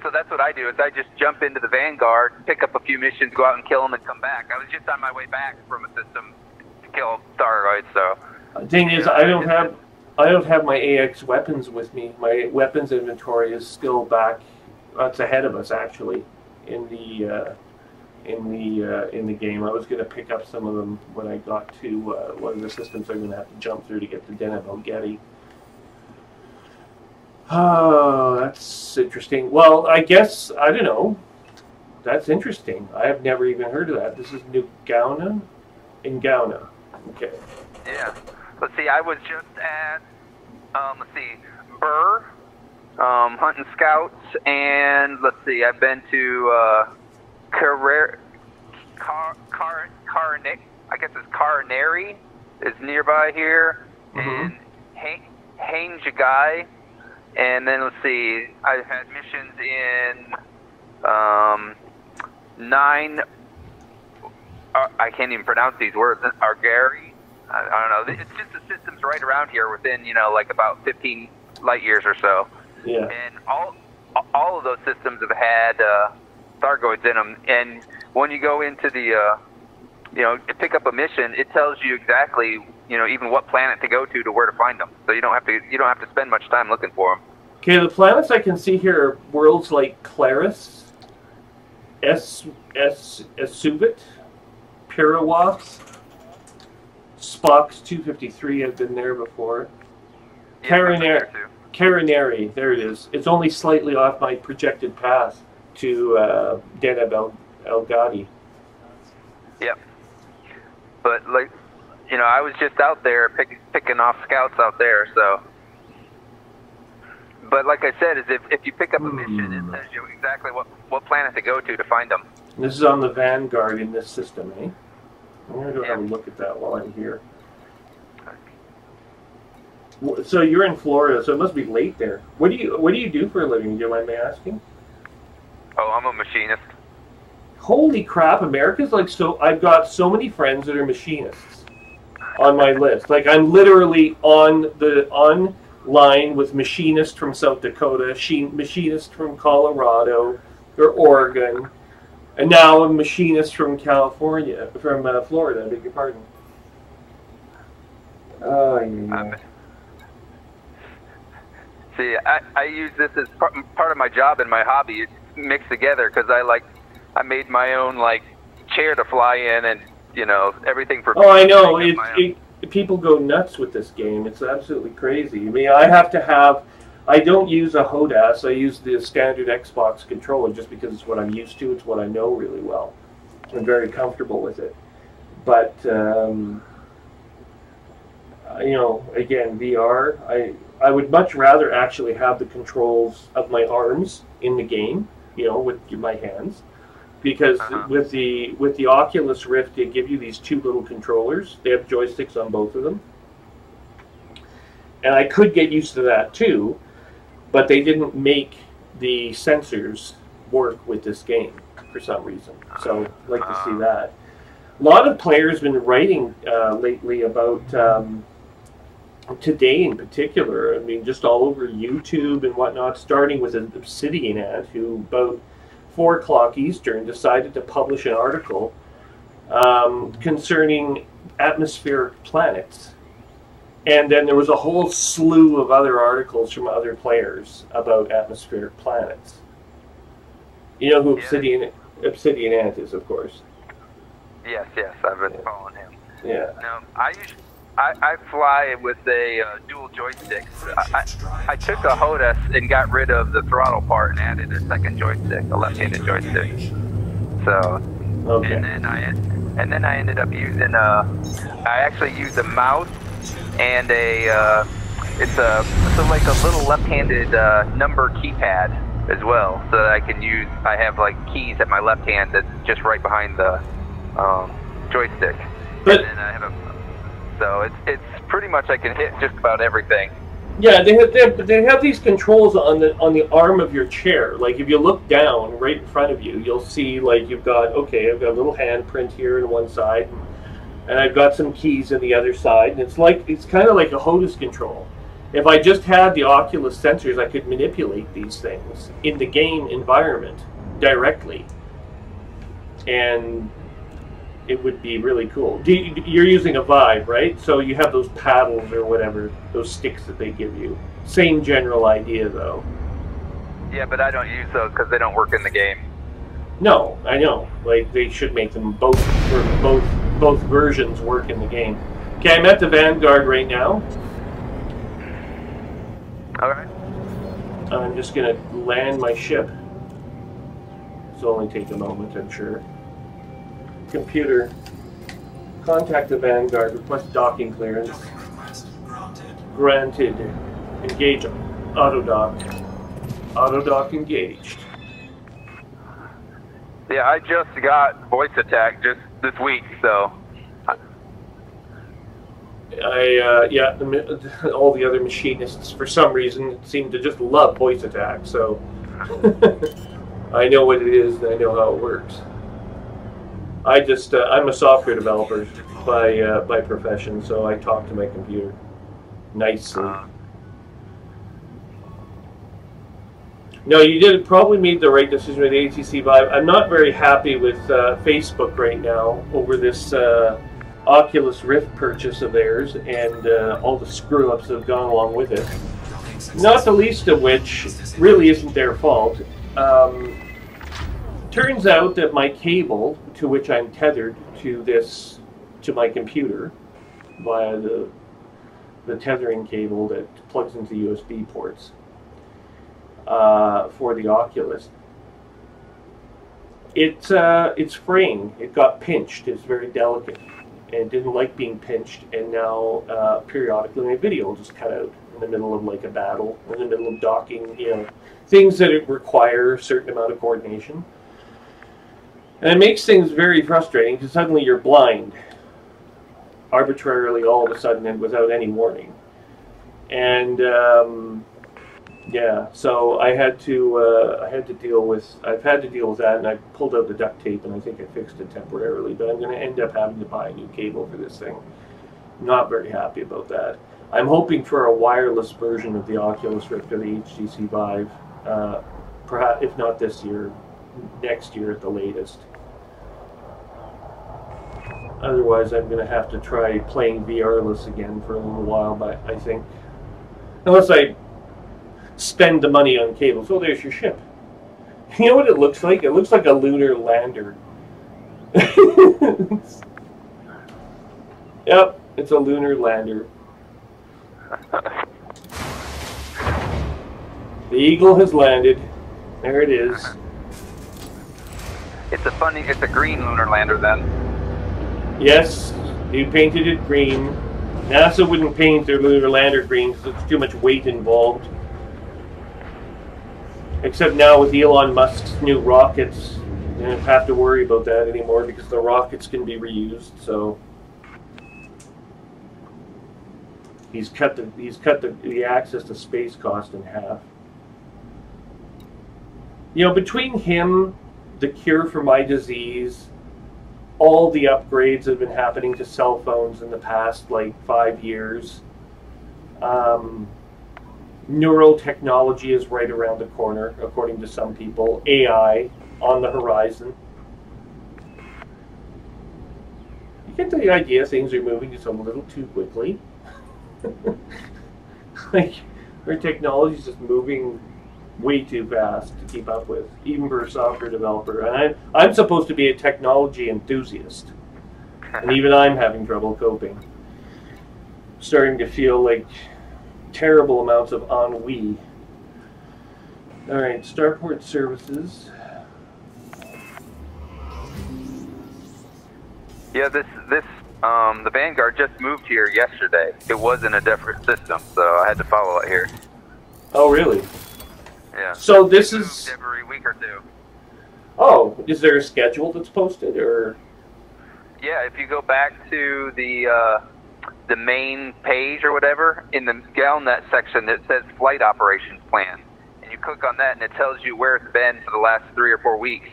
So that's what I do, is I just jump into the Vanguard, pick up a few missions, go out and kill them, and come back. I was just on my way back from a system to kill Thargoids, so... The thing is, I don't have my AX weapons with me. My weapons inventory is still back. It's ahead of us, actually, in the game. I was going to pick up some of them when I got to one of the systems I'm going to have to jump through to get to Deneb Getty. Oh, that's interesting. Well, I guess, I don't know. That's interesting. I have never even heard of that. This is New Gauna? In Gauna. Okay. Yeah. Let's see, I was just at, Burr, hunting scouts, and let's see, I've been to I guess it's Carnary is nearby here, and Hainjagai, and then let's see, I've had missions in 9. I can't even pronounce these words. Argari. I don't know. It's just the systems right around here within, like about 15 light years or so. Yeah. And all of those systems have had Thargoids in them. And when you go into the, to pick up a mission, it tells you exactly, even what planet to go to where to find them. So you don't have to spend much time looking for them. Okay, the planets I can see here are worlds like Claris, Esuvit, Pirawas, Spock's 253. I've been there before. Yeah, Carinari, there it is. It's only slightly off my projected path to Deneb El-Gadi. Yep. But, I was just out there picking off scouts out there, so... But like I said, is if you pick up a mission, it tells you exactly what planet to go to find them. This is on the Vanguard in this system, eh? I'm going to go have a look at that while I'm here. So you're in Florida, so it must be late there. What do you do for a living? Do you mind me asking? Oh, I'm a machinist. Holy crap, America's like so. I've got so many friends that are machinists on my list. Like I'm literally online with machinists from South Dakota, machinists from Colorado or Oregon, and now a machinist from California, from Florida. I beg your pardon. Oh yeah. See, I use this as part of my job and my hobby. It's mixed together because I made my own like chair to fly in, and you know everything for. Oh, I know. People go nuts with this game. It's absolutely crazy. I mean, I don't use a HODAS. I use the standard Xbox controller just because it's what I'm used to. It's what I know really well. I'm very comfortable with it. But you know, again, VR. I would much rather actually have the controls of my arms in the game, you know, with my hands, because with the Oculus Rift, they give you these two little controllers. They have joysticks on both of them, and I could get used to that too, but they didn't make the sensors work with this game for some reason. So I'd like to see that. A lot of players have been writing lately about. Today in particular, I mean, just all over YouTube and whatnot, starting with an Obsidian Ant who about 4 o'clock Eastern decided to publish an article concerning atmospheric planets. And then there was a whole slew of other articles from other players about atmospheric planets. You know who Obsidian Ant is, of course. Yes, I've been following him. Yeah. Now, I fly with a dual joystick. I took a HODAS and got rid of the throttle part and added a second joystick, a left-handed joystick. So, okay. And then I ended up using I actually used a mouse and it's like a little left-handed number keypad as well, so that I can use. I have like keys at my left hand that's just right behind the joystick. But, and then I have so it's pretty much I can hit just about everything. Yeah, they have these controls on the arm of your chair. Like if you look down right in front of you, you'll see like I've got a little handprint here on one side, and I've got some keys on the other side, and it's kind of like a HODAS control. If I just had the Oculus sensors, I could manipulate these things in the game environment directly, and it would be really cool. You're using a Vive, right? So you have those paddles or whatever, those sticks that they give you. Same general idea, though. Yeah, but I don't use those because they don't work in the game. No, I know. Like they should make them both versions work in the game. Okay, I'm at the Vanguard right now. All right. I'm just gonna land my ship. It'll only take a moment, I'm sure. Computer, contact the Vanguard, request docking clearance. Docking request granted. Engage autodock. Autodock engaged. Yeah, I just got voice attack just this week, so. All the other machinists for some reason seem to just love voice attack, so I know what it is and I know how it works. I'm a software developer by profession, so I talk to my computer nicely. No, you probably made the right decision with HTC Vive. I'm not very happy with Facebook right now over this Oculus Rift purchase of theirs and all the screw-ups that have gone along with it. Not the least of which really isn't their fault. Turns out that my cable, to which I'm tethered to my computer via the tethering cable that plugs into USB ports for the Oculus, it's fraying. It got pinched. It's very delicate and didn't like being pinched, and now periodically my video will just cut out in the middle of like a battle, in the middle of docking, things that require a certain amount of coordination. And it makes things very frustrating because suddenly you're blind, arbitrarily all of a sudden and without any warning. And yeah, so I've had to deal with that, and I pulled out the duct tape, and I think I fixed it temporarily. But I'm going to end up having to buy a new cable for this thing. Not very happy about that. I'm hoping for a wireless version of the Oculus Rift or the HTC Vive, perhaps if not this year, next year at the latest. Otherwise, I'm going to have to try playing VRless again for a little while. But I think, unless I spend the money on cables. Oh, there's your ship. You know what it looks like? It looks like a lunar lander. Yep, it's a lunar lander. The Eagle has landed. There it is. It's a green lunar lander then. Yes, you painted it green. NASA wouldn't paint their lunar lander green because it's too much weight involved. Except now with Elon Musk's new rockets, you don't have to worry about that anymore because the rockets can be reused. So he's cut the access to space cost in half. You know, between him, the cure for my disease, all the upgrades that have been happening to cell phones in the past like 5 years. Neural technology is right around the corner, according to some people. AI on the horizon. You get the idea things are moving just a little too quickly. Like, our technology is just moving way too fast to keep up with, even for a software developer. And I'm supposed to be a technology enthusiast, and even I'm having trouble coping. Starting to feel like terrible amounts of ennui. All right, Starport services. Yeah, the Vanguard just moved here yesterday. It was in a different system, so I had to follow it here. Oh, really? Yeah. So this is every week or two. Oh, is there a schedule that's posted, or? Yeah, if you go back to the main page or whatever, in the GalNet section, it says Flight Operations Plan. And you click on that, and it tells you where it's been for the last 3 or 4 weeks,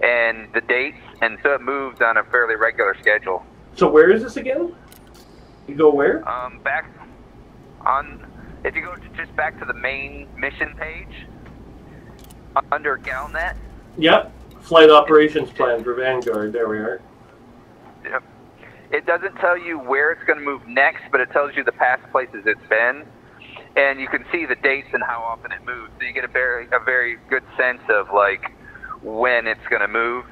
and the dates, and so it moves on a fairly regular schedule. So where is this again? You go where? Back on, if you go just back to the main mission page, under GalNet. Yep, Flight Operations Plan for Vanguard, there we are. Yep. It doesn't tell you where it's going to move next, but it tells you the past places it's been, and you can see the dates and how often it moves. So you get a very good sense of like when it's going to move,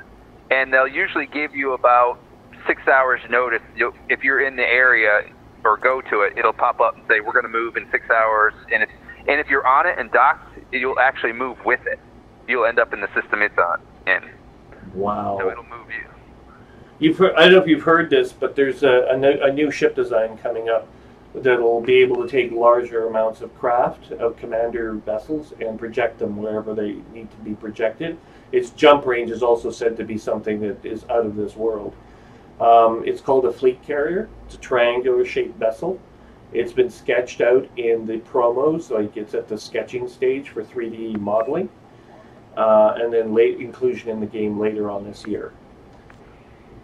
and they'll usually give you about 6 hours notice. If you're in the area or go to it, it'll pop up and say we're going to move in 6 hours, and if you're on it and docked, you'll actually move with it. You'll end up in the system it's on. Wow. So it'll move you. I don't know if you've heard this, but there's a new ship design coming up that'll be able to take larger amounts of craft, of commander vessels, and project them wherever they need to be projected. Its jump range is also said to be something that is out of this world. It's called a fleet carrier. It's a triangular-shaped vessel. It's been sketched out in the promos, like it's at the sketching stage for 3D modeling, and then late inclusion in the game later on this year.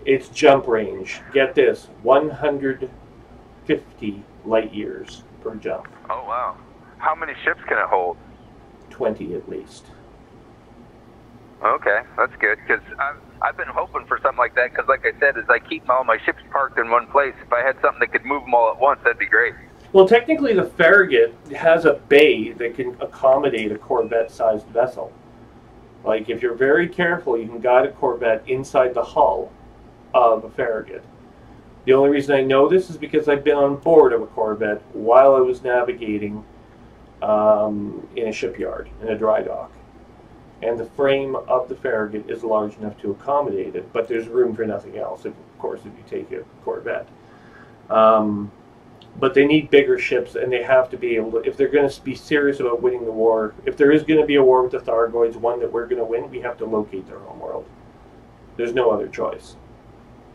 Its jump range, get this, 150 light years per jump. Oh, wow. How many ships can it hold? 20 at least. Okay, that's good, because I've been hoping for something like that, because like I said, as I keep all my ships parked in one place, if I had something that could move them all at once, that'd be great. Well, technically the Farragut has a bay that can accommodate a Corvette-sized vessel. Like, if you're very careful, you can guide a Corvette inside the hull of a Farragut. The only reason I know this is because I've been on board of a Corvette while I was navigating in a shipyard, in a dry dock. And the frame of the Farragut is large enough to accommodate it, but there's room for nothing else, of course, if you take a Corvette. But they need bigger ships, and they have to be able to, if they're going to be serious about winning the war, if there is going to be a war with the Thargoids, one that we're going to win, we have to locate their homeworld. There's no other choice.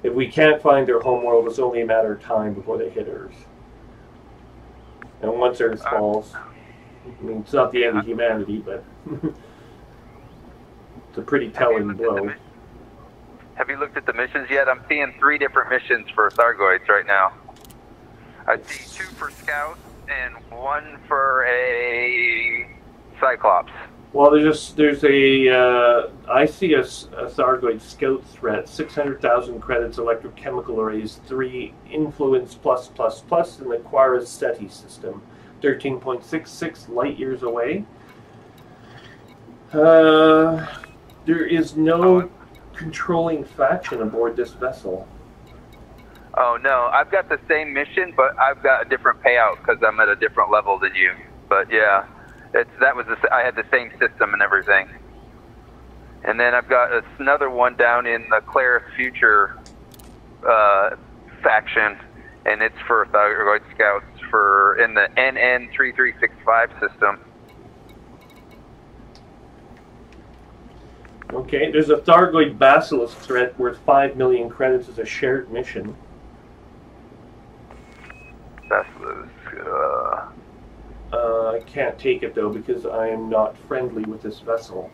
If we can't find their homeworld, it's only a matter of time before they hit Earth. And once Earth falls, I mean, it's not the end of humanity, but it's a pretty telling blow. Have you looked at the missions yet? I'm seeing 3 different missions for Thargoids right now. I see 2 for Scouts and 1 for a Cyclops. Well, there's a I see a Thargoid scout threat, 600,000 credits, electrochemical arrays, 3 influence plus in the Quares SETI system, 13.66 light years away. There is no controlling faction aboard this vessel. Oh no, I've got the same mission, but I've got a different payout because I'm at a different level than you. But yeah. I had the same system and everything. And then I've got another one down in the Claris Future faction, and it's for Thargoid Scouts in the NN3365 system. Okay, there's a Thargoid Basilisk threat worth 5 million credits as a shared mission. Basilisk, I can't take it though because I am not friendly with this vessel.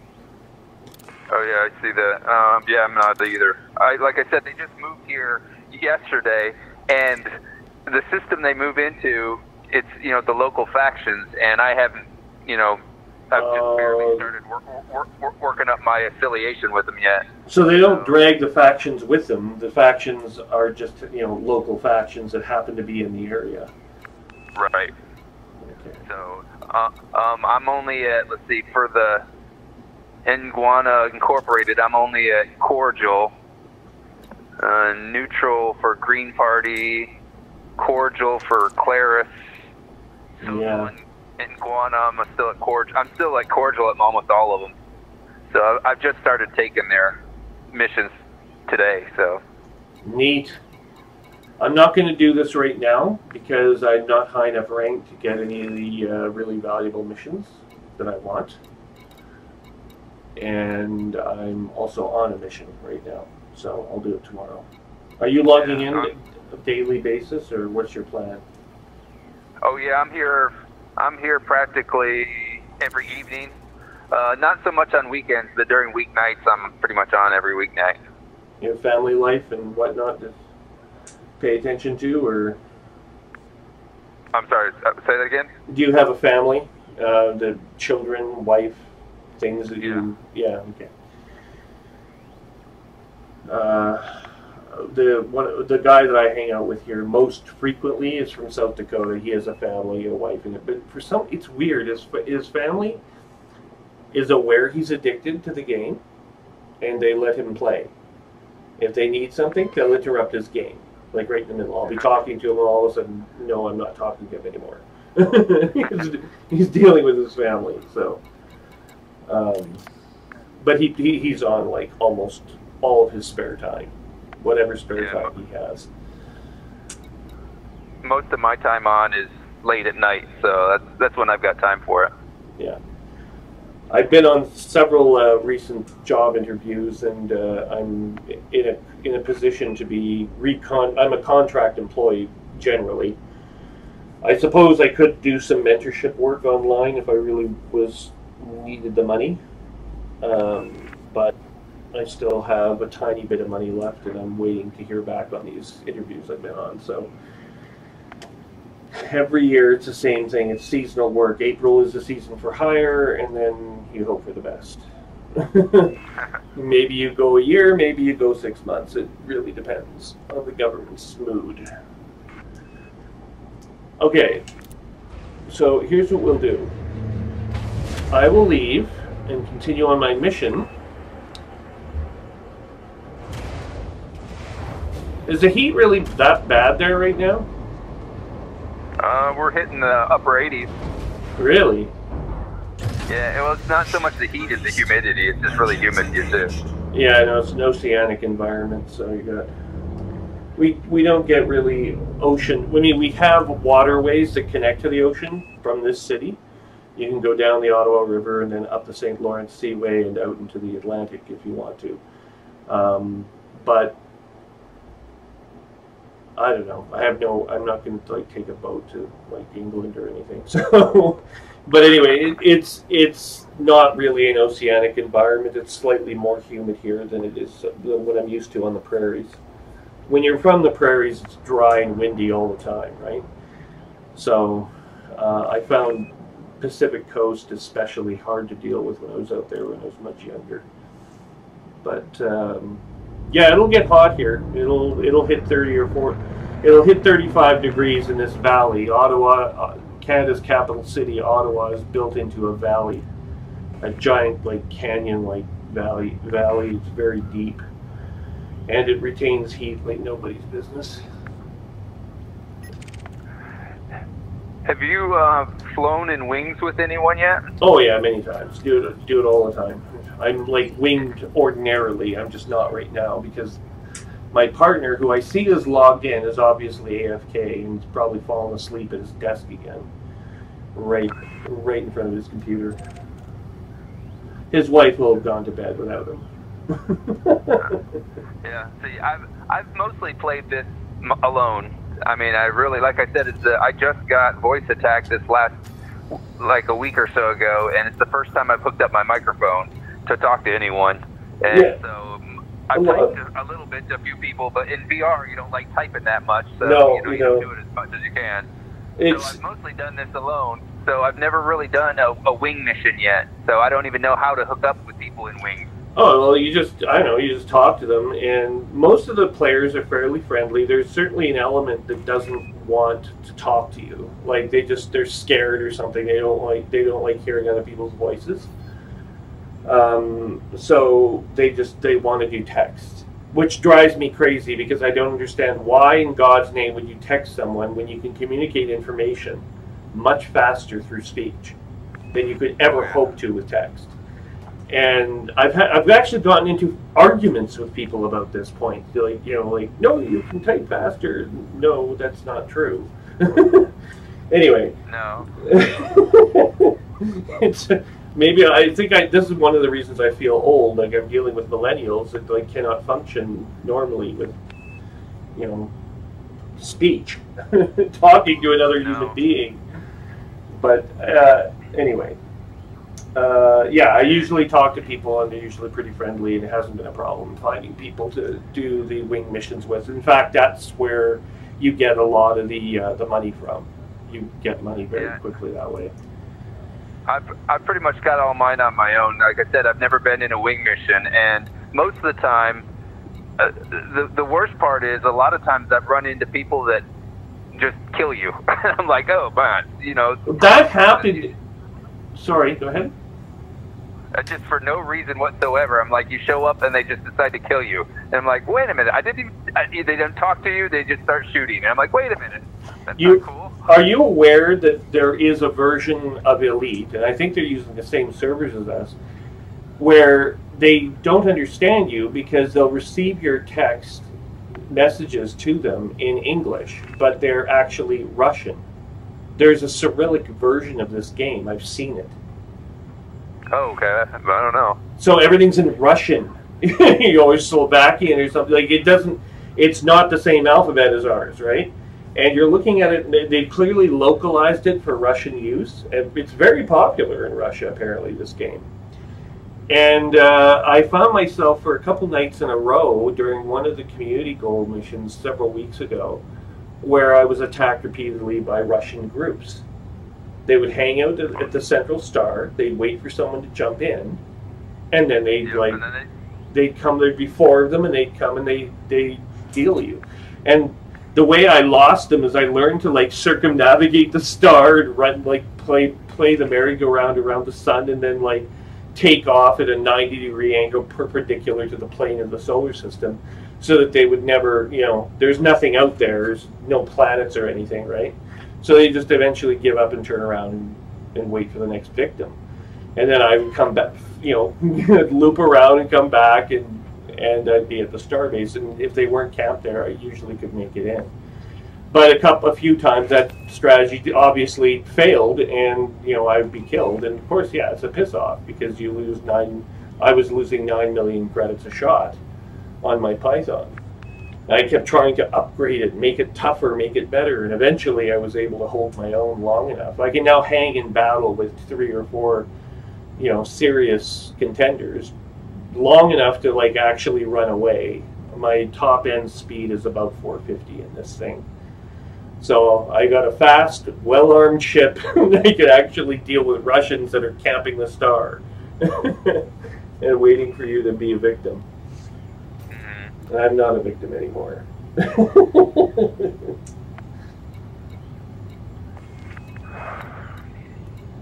Oh yeah, I see that. Yeah, I'm not either. Like I said, they just moved here yesterday, and the system they move into, it's the local factions, and I haven't, I've just barely started working up my affiliation with them yet. So they don't drag the factions with them. The factions are just local factions that happen to be in the area. Right. Okay. So, I'm only at, let's see, for the Nguana Incorporated, I'm only at Cordial, Neutral for Green Party, Cordial for Claris, yeah. and Nguana, I'm still at Cordial at almost all of them. So I've just started taking their missions today, so. Neat. I'm not going to do this right now because I'm not high enough rank to get any of the really valuable missions that I want. And I'm also on a mission right now, so I'll do it tomorrow. Are you logging in on a daily basis, or what's your plan? Oh yeah, I'm here practically every evening. Not so much on weekends, but during weeknights, I'm pretty much on every weeknight. You have family life and whatnot to pay attention to, or? I'm sorry, say that again? Do you have a family? The children, wife, things that you... Yeah, okay. The guy that I hang out with here most frequently is from South Dakota. He has a family, a wife, and but for some, it's weird. His family is aware he's addicted to the game, and they let him play. If they need something, they'll interrupt his game, like right in the middle. I'll be talking to him, and all of a sudden, no, I'm not talking to him anymore. he's dealing with his family, so. But he's on like almost all of his spare time, whatever spare time he has. Most of my time on is late at night, so that's when I've got time for it. Yeah. I've been on several recent job interviews, and I'm in a position to be I'm a contract employee generally. I suppose I could do some mentorship work online if I really needed the money, but I still have a tiny bit of money left, and I'm waiting to hear back on these interviews I've been on. So every year it's the same thing. It's seasonal work. April is the season for hire, and then you hope for the best. Maybe you go a year, maybe you go 6 months. It really depends on the government's mood. Okay, so here's what we'll do. I will leave and continue on my mission. Is the heat really that bad there right now? We're hitting the upper 80s. Really? Yeah, well, it's not so much the heat as the humidity. It's just really humid here too. Yeah, I know, it's an oceanic environment, so you got... We don't get really ocean... I mean, we have waterways that connect to the ocean from this city. You can go down the Ottawa River and then up the St. Lawrence Seaway and out into the Atlantic if you want to. But I don't know. I'm not going to like take a boat to like England or anything. So, but anyway, it's not really an oceanic environment. It's slightly more humid here than it is than what I'm used to on the prairies. When you're from the prairies, it's dry and windy all the time, right? So, I found Pacific Coast especially hard to deal with when I was out there when I was much younger. But yeah, it'll get hot here. It'll hit 30 or 40. It'll hit 35 degrees in this valley. Ottawa, Canada's capital city, Ottawa, is built into a valley, a giant like canyon-like valley. It's very deep, and it retains heat like nobody's business. Have you flown in wings with anyone yet? Oh yeah, many times. Do it all the time. I'm like winged ordinarily. I'm just not right now because my partner, who I see is logged in, is obviously AFK and he's probably fallen asleep at his desk again, right in front of his computer. His wife will have gone to bed without him. Yeah. See, I've mostly played this alone. I mean, I really, like I said, I just got voice attacked this last, like a week or so ago, and it's the first time I've hooked up my microphone to talk to anyone. And yeah. so I played a little bit to a few people, but in VR you don't like typing that much, so no, you don't do it as much as you can. So I've mostly done this alone. So I've never really done a wing mission yet. So I don't even know how to hook up with people in wings. Oh, well, you just talk to them, and most of the players are fairly friendly. There's certainly an element that doesn't want to talk to you. Like they're scared or something. They don't like hearing other people's voices. So they want to do text, which drives me crazy because I don't understand why in God's name would you text someone when you can communicate information much faster through speech than you could ever hope to with text. And I've actually gotten into arguments with people about this point. They're like, no, you can type faster. No, that's not true. Anyway. No. Maybe I think this is one of the reasons I feel old. Like I'm dealing with millennials that like cannot function normally with, speech, talking to another human being. But anyway. Yeah, I usually talk to people, and they're usually pretty friendly, and it hasn't been a problem finding people to do the wing missions with. In fact, that's where you get a lot of the money from. You get money very quickly that way. I've pretty much got all mine on my own. Like I said, I've never been in a wing mission, and most of the time, the worst part is a lot of times I've run into people that just kill you. I'm like, oh, man, That happened. Sorry, go ahead. Just for no reason whatsoever. I'm like, you show up and they just decide to kill you. And I'm like, wait a minute. They didn't talk to you. They just start shooting. And I'm like, wait a minute. That's not cool. Are you aware that there is a version of Elite, and I think they're using the same servers as us, where they don't understand you because they'll receive your text messages to them in English, but they're actually Russian. There's a Cyrillic version of this game. I've seen it. Oh, okay. I don't know. So everything's in Russian, or Slovakian or something. Like it's not the same alphabet as ours, right? And you're looking at it, they clearly localized it for Russian use, and it's very popular in Russia, apparently, this game. And I found myself for a couple nights in a row during one of the community gold missions several weeks ago, where I was attacked repeatedly by Russian groups. They would hang out at the central star, they'd wait for someone to jump in, and then they'd come, there'd be four of them, and they'd come and they'd deal you. And the way I lost them is I learned to circumnavigate the star and run, play the merry-go-round around the sun, and then take off at a 90-degree angle perpendicular to the plane of the solar system, so that they would never, there's nothing out there, there's no planets or anything, right? So they just eventually give up and turn around and wait for the next victim. And then I would come back, loop around and come back, and I'd be at the starbase. And if they weren't camped there, I usually could make it in. But a few times that strategy obviously failed, and I would be killed. And of course, yeah, it's a piss off because you lose I was losing 9 million credits a shot on my Python. I kept trying to upgrade it, make it tougher, make it better, and eventually I was able to hold my own long enough. I can now hang in battle with 3 or 4, serious contenders long enough to like actually run away. My top end speed is about 450 in this thing. So I got a fast, well-armed ship that could actually deal with Russians that are camping the star and waiting for you to be a victim. I'm not a victim anymore.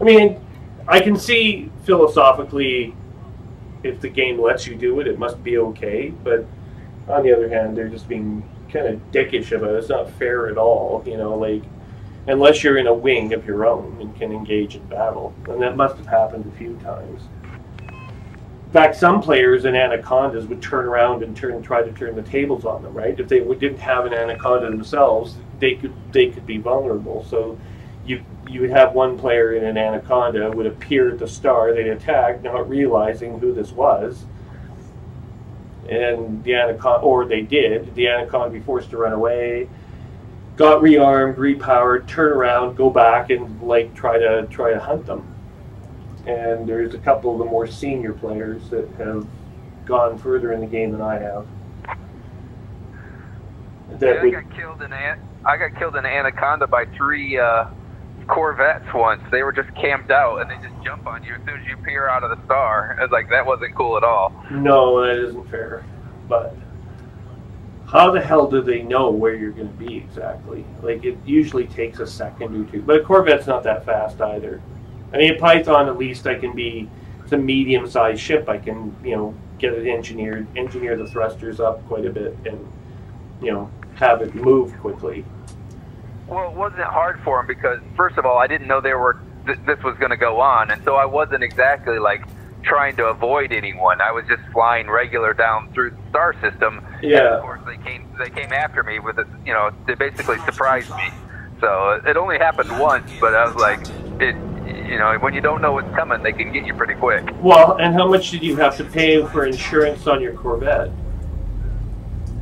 I mean, I can see philosophically if the game lets you do it, it must be okay. But on the other hand, they're just being kind of dickish about it. It's not fair at all, like, unless you're in a wing of your own and can engage in battle. And that must have happened a few times. In fact, some players in Anacondas would turn around and try to turn the tables on them, right? If they didn't have an Anaconda themselves, they could be vulnerable. So you would have one player in an Anaconda would appear at the star, they'd attack, not realizing who this was, and the Anaconda, or they did, the Anaconda would be forced to run away, got rearmed, repowered, turn around, go back, and like try to hunt them. And there's a couple of the more senior players that have gone further in the game than I have. I got killed in an Anaconda by 3 Corvettes once. They were just camped out and they just jump on you as soon as you peer out of the star. I was like, that wasn't cool at all. No, that isn't fair. But how the hell do they know where you're going to be exactly? Like, it usually takes a second or two. But a Corvette's not that fast either. I mean, a Python, at least I can be, it's a medium-sized ship. I can, get it engineer the thrusters up quite a bit and, have it move quickly. Well, it wasn't hard for them because, first of all, I didn't know this was going to go on, and so I wasn't exactly like trying to avoid anyone. I was just flying regular down through the star system. Yeah. And of course, they came after me with they basically surprised me. So it only happened once, but I was like, when you don't know what's coming, they can get you pretty quick. Well, and how much did you have to pay for insurance on your Corvette?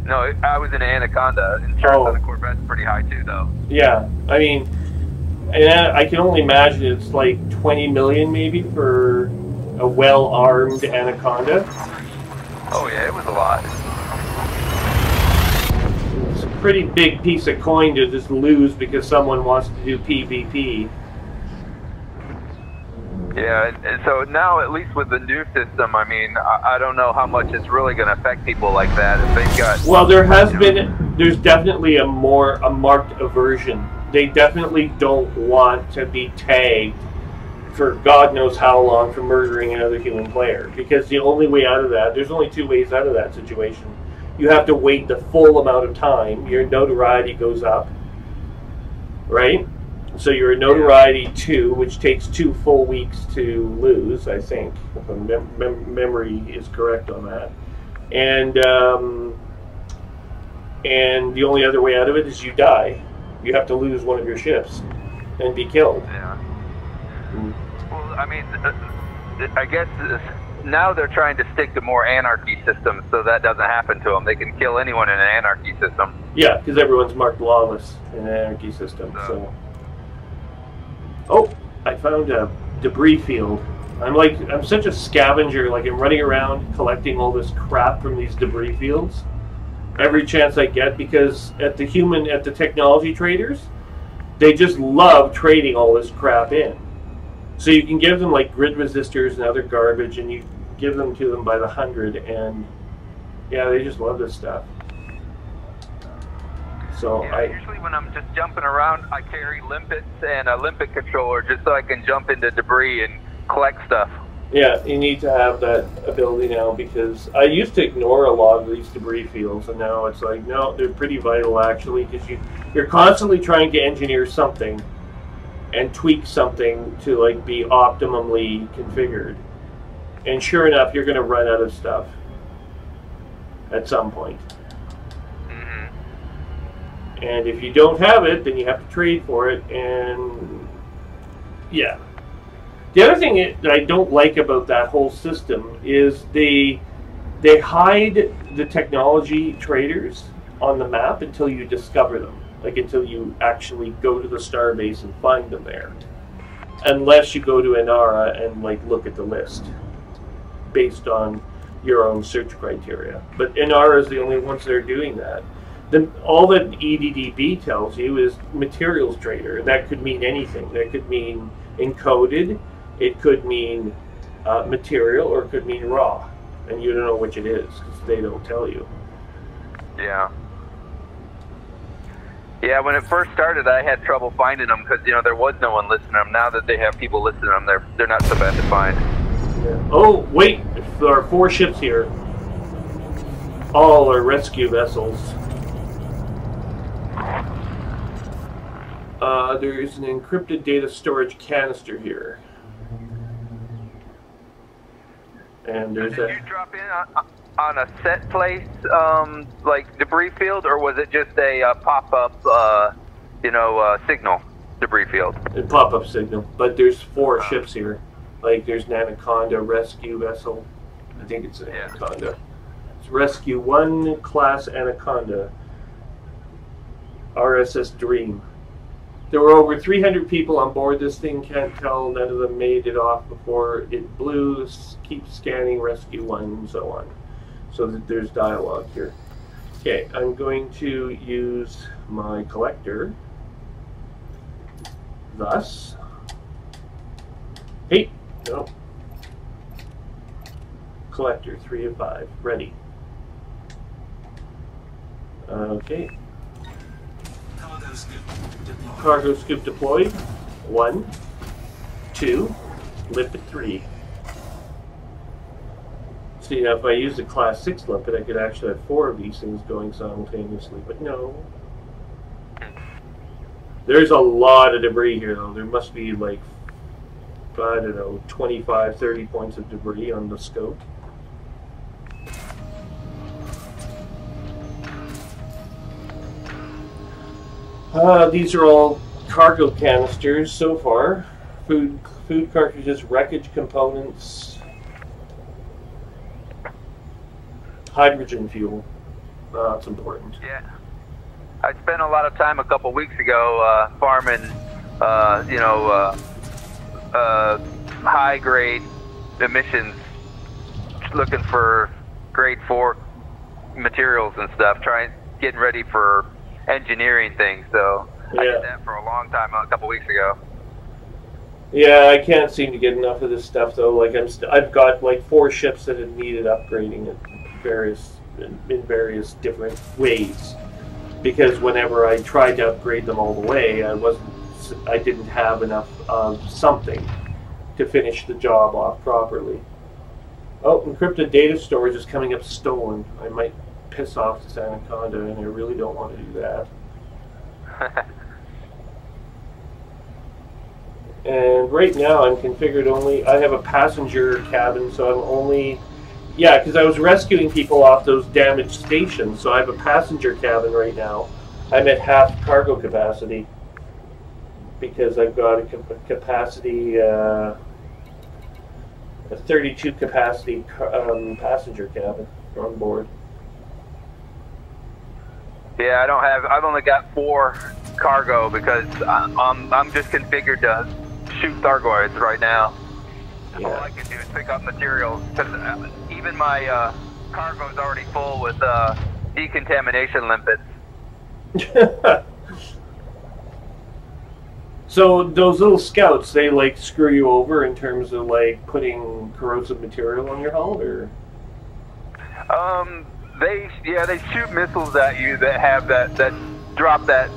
No, I was in an Anaconda. Insurance on the Corvette's pretty high too, though. Yeah, I mean, and I can only imagine it's like 20 million maybe for a well-armed Anaconda. Oh yeah, it was a lot. It's a pretty big piece of coin to just lose because someone wants to do PvP. Yeah, and so now, at least with the new system, I mean, I don't know how much it's really going to affect people like that if they've got... Well, there's definitely a marked aversion. They definitely don't want to be tagged for God knows how long for murdering another human player. Because the only way out of that, there's only 2 ways out of that situation. You have to wait the full amount of time, your notoriety goes up, right? So you're a notoriety 2, which takes 2 full weeks to lose, I think, if memory is correct on that. And the only other way out of it is you die. You have to lose one of your ships and be killed. Yeah. Well, I mean, I guess now they're trying to stick to more anarchy systems, so that doesn't happen to them. They can kill anyone in an anarchy system. Yeah, because everyone's marked lawless in an anarchy system. So. Oh, I found a debris field. I'm such a scavenger, like I'm running around collecting all this crap from these debris fields every chance I get, because at the technology traders, they just love trading all this crap in. So you can give them like grid resistors and other garbage, and you give them to them by the 100, and yeah, they just love this stuff. So yeah, usually when I'm just jumping around, I carry limpets and a limpet controller just so I can jump into debris and collect stuff. Yeah, you need to have that ability now, because I used to ignore a lot of these debris fields, and now it's like, no, they're pretty vital actually, because you're constantly trying to engineer something and tweak something to like be optimally configured. And sure enough, you're going to run out of stuff at some point. And if you don't have it, then you have to trade for it, and yeah. The other thing that I don't like about that whole system is they hide the technology traders on the map until you discover them, like until you actually go to the starbase and find them there. Unless you go to Inara and like look at the list based on your own search criteria. But Inara is the only ones that are doing that. Then all that EDDB tells you is materials trader. That could mean anything. That could mean encoded, it could mean material, or it could mean raw. And you don't know which it is because they don't tell you. Yeah. Yeah, when it first started, I had trouble finding them because, you know, there was no one listing them. Now that they have people listing them, they're not so bad to find. Yeah. Oh, wait! There are 4 ships here. All are rescue vessels. There is an encrypted data storage canister here. And there's Did you drop in on a set place, like debris field, or was it just a pop-up, signal debris field? A pop-up signal. But there's 4 ships here. Like there's an Anaconda rescue vessel. I think it's an Anaconda. It's Rescue 1 class Anaconda. RSS Dream. There were over 300 people on board this thing. Can't tell. None of them made it off before it blew. Keep scanning Rescue 1 and so on. So that there's dialogue here. Okay, I'm going to use my collector. Thus. Hey, no. Collector 3 of 5. Ready. Okay. Cargo scoop deployed. 1, 2, limpet 3. See, now if I use a class 6 limpet, I could actually have 4 of these things going simultaneously, but no. There's a lot of debris here, though. There must be like, I don't know, 25, 30 points of debris on the scope. These are all cargo canisters so far. Food cartridges, wreckage components, hydrogen fuel. That's important. Yeah. I spent a lot of time a couple weeks ago farming, high-grade emissions, looking for grade 4 materials and stuff, getting ready for engineering things. So I did that for a long time, a couple weeks ago. Yeah, I can't seem to get enough of this stuff though. Like I've got like 4 ships that have needed upgrading in various different ways. Because whenever I tried to upgrade them all the way, I didn't have enough of something to finish the job off properly. Oh, encrypted data storage is coming up stolen. I might piss off this Anaconda, and I really don't want to do that. And right now I'm configured only, I have a passenger cabin, so I'm only, yeah, because I was rescuing people off those damaged stations, so I have a passenger cabin right now. I'm at half cargo capacity because I've got a capacity, a 32 capacity passenger cabin on board. Yeah, I've only got 4 cargo because I'm just configured to shoot Thargoids right now. Yeah. All I can do is pick up materials because even my cargo is already full with decontamination limpets. So those little scouts, they like screw you over in terms of like putting corrosive material on your hull, or? They shoot missiles at you that have that drop that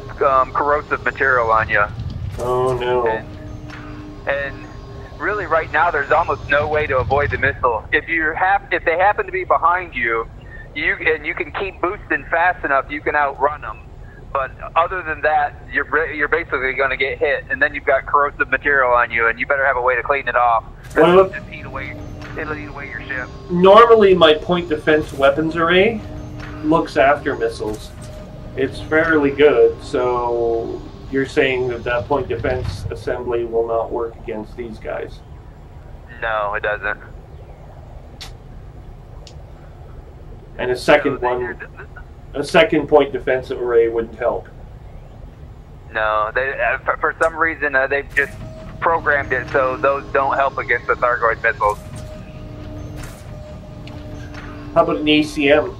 corrosive material on you. Oh no! And really, right now, there's almost no way to avoid the missile. If they happen to be behind you, you can keep boosting fast enough, you can outrun them. But other than that, you're basically going to get hit, and then you've got corrosive material on you, and you better have a way to clean it off. It'll eat away your ship. Normally, my point defense weapons array looks after missiles. It's fairly good, so you're saying that point defense assembly will not work against these guys? No, it doesn't. And a second one. a second point defensive array wouldn't help. No, they for some reason they've just programmed it so those don't help against the Thargoid missiles. How about an ACM?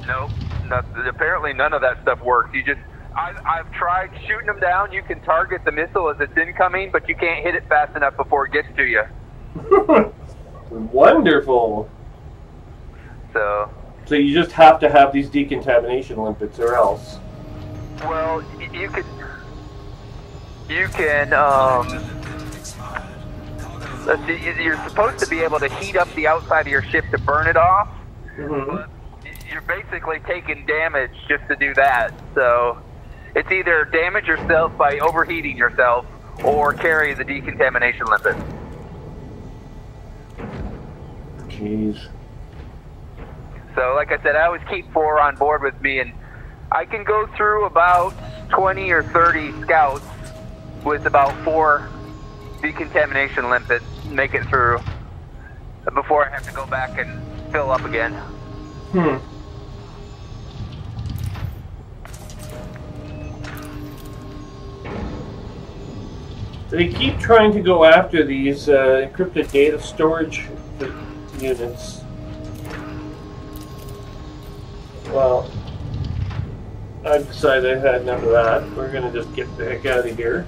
Nope. Apparently none of that stuff works. I've tried shooting them down. You can target the missile as it's incoming, but you can't hit it fast enough before it gets to you. Wonderful. So you just have to have these decontamination limpets, or else. Well, you can let's see, you're supposed to be able to heat up the outside of your ship to burn it off, but you're basically taking damage just to do that. So it's either damage yourself by overheating yourself or carry the decontamination limpet. Jeez. So like I said, I always keep 4 on board with me, and I can go through about 20 or 30 scouts with about 4 decontamination limpets, make it through before I have to go back and fill up again. They keep trying to go after these encrypted data storage units. Well, I've decided I've had enough of that. We're going to just get the heck out of here.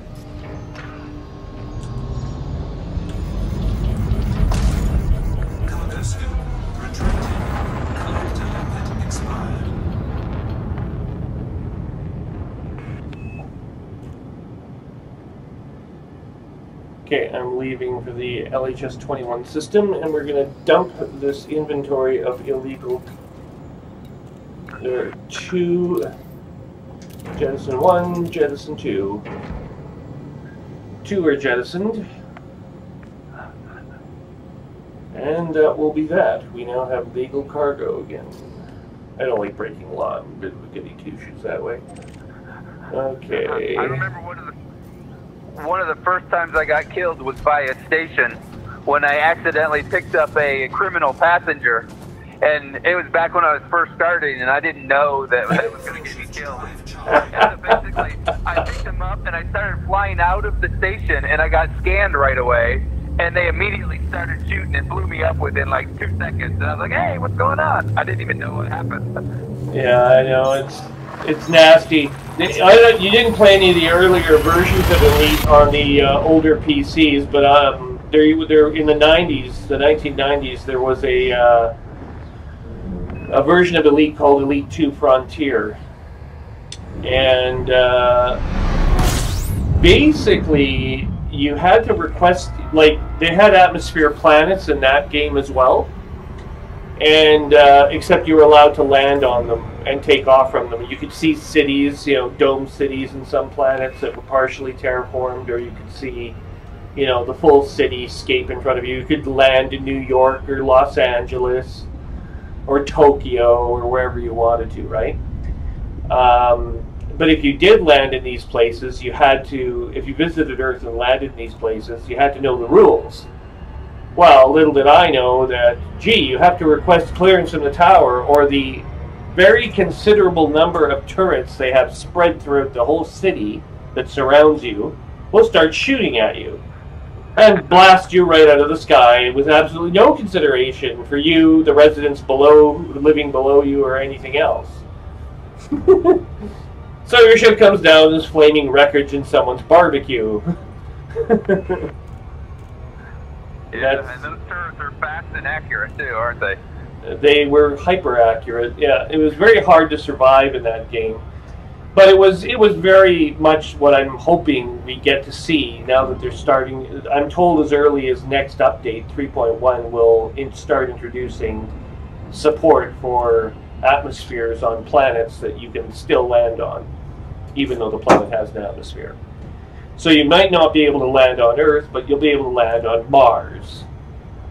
Cargo scoop retracted. Collector limpet expired. Okay, I'm leaving for the LHS-21 system, and we're going to dump this inventory of illegal. There are 2, jettison 1, jettison 2. 2 are jettisoned. And that will be that. We now have legal cargo again. I don't like breaking law. I'm a bit of a goody two-shoes that way. Okay. I remember one of the first times I got killed was by a station when I accidentally picked up a criminal passenger. And it was back when I was first starting, and I didn't know that it was going to get me killed. And so basically, I picked him up, and I started flying out of the station, and I got scanned right away. And they immediately started shooting and blew me up within like 2 seconds. And I was like, hey, what's going on? I didn't even know what happened. Yeah, I know. It's nasty. You didn't play any of the earlier versions of Elite on the older PCs, but there in the 90s, the 1990s, there was a version of Elite called Elite 2 Frontier. And basically, you had to request, like, they had atmosphere planets in that game as well. And except you were allowed to land on them and take off from them. You could see cities, dome cities in some planets that were partially terraformed, or you could see, the full cityscape in front of you. You could land in New York or Los Angeles or Tokyo or wherever you wanted to, right? But if you did land in these places, you had to, if you visited Earth and landed in these places, you had to know the rules. Well, little did I know that, you have to request clearance from the tower, or the very considerable number of turrets they have spread throughout the whole city that surrounds you will start shooting at you and blast you right out of the sky with absolutely no consideration for you, the residents below, living below you, or anything else. So your ship comes down as flaming wreckage in someone's barbecue. Yeah, and those turrets are fast and accurate too, aren't they? They were hyper accurate. Yeah, it was very hard to survive in that game, but it was very much what I'm hoping we get to see now that they're starting. I'm told as early as next update 3.1 will start introducing support for atmospheres on planets that you can still land on, even though the planet has an atmosphere. So you might not be able to land on Earth, but you'll be able to land on Mars,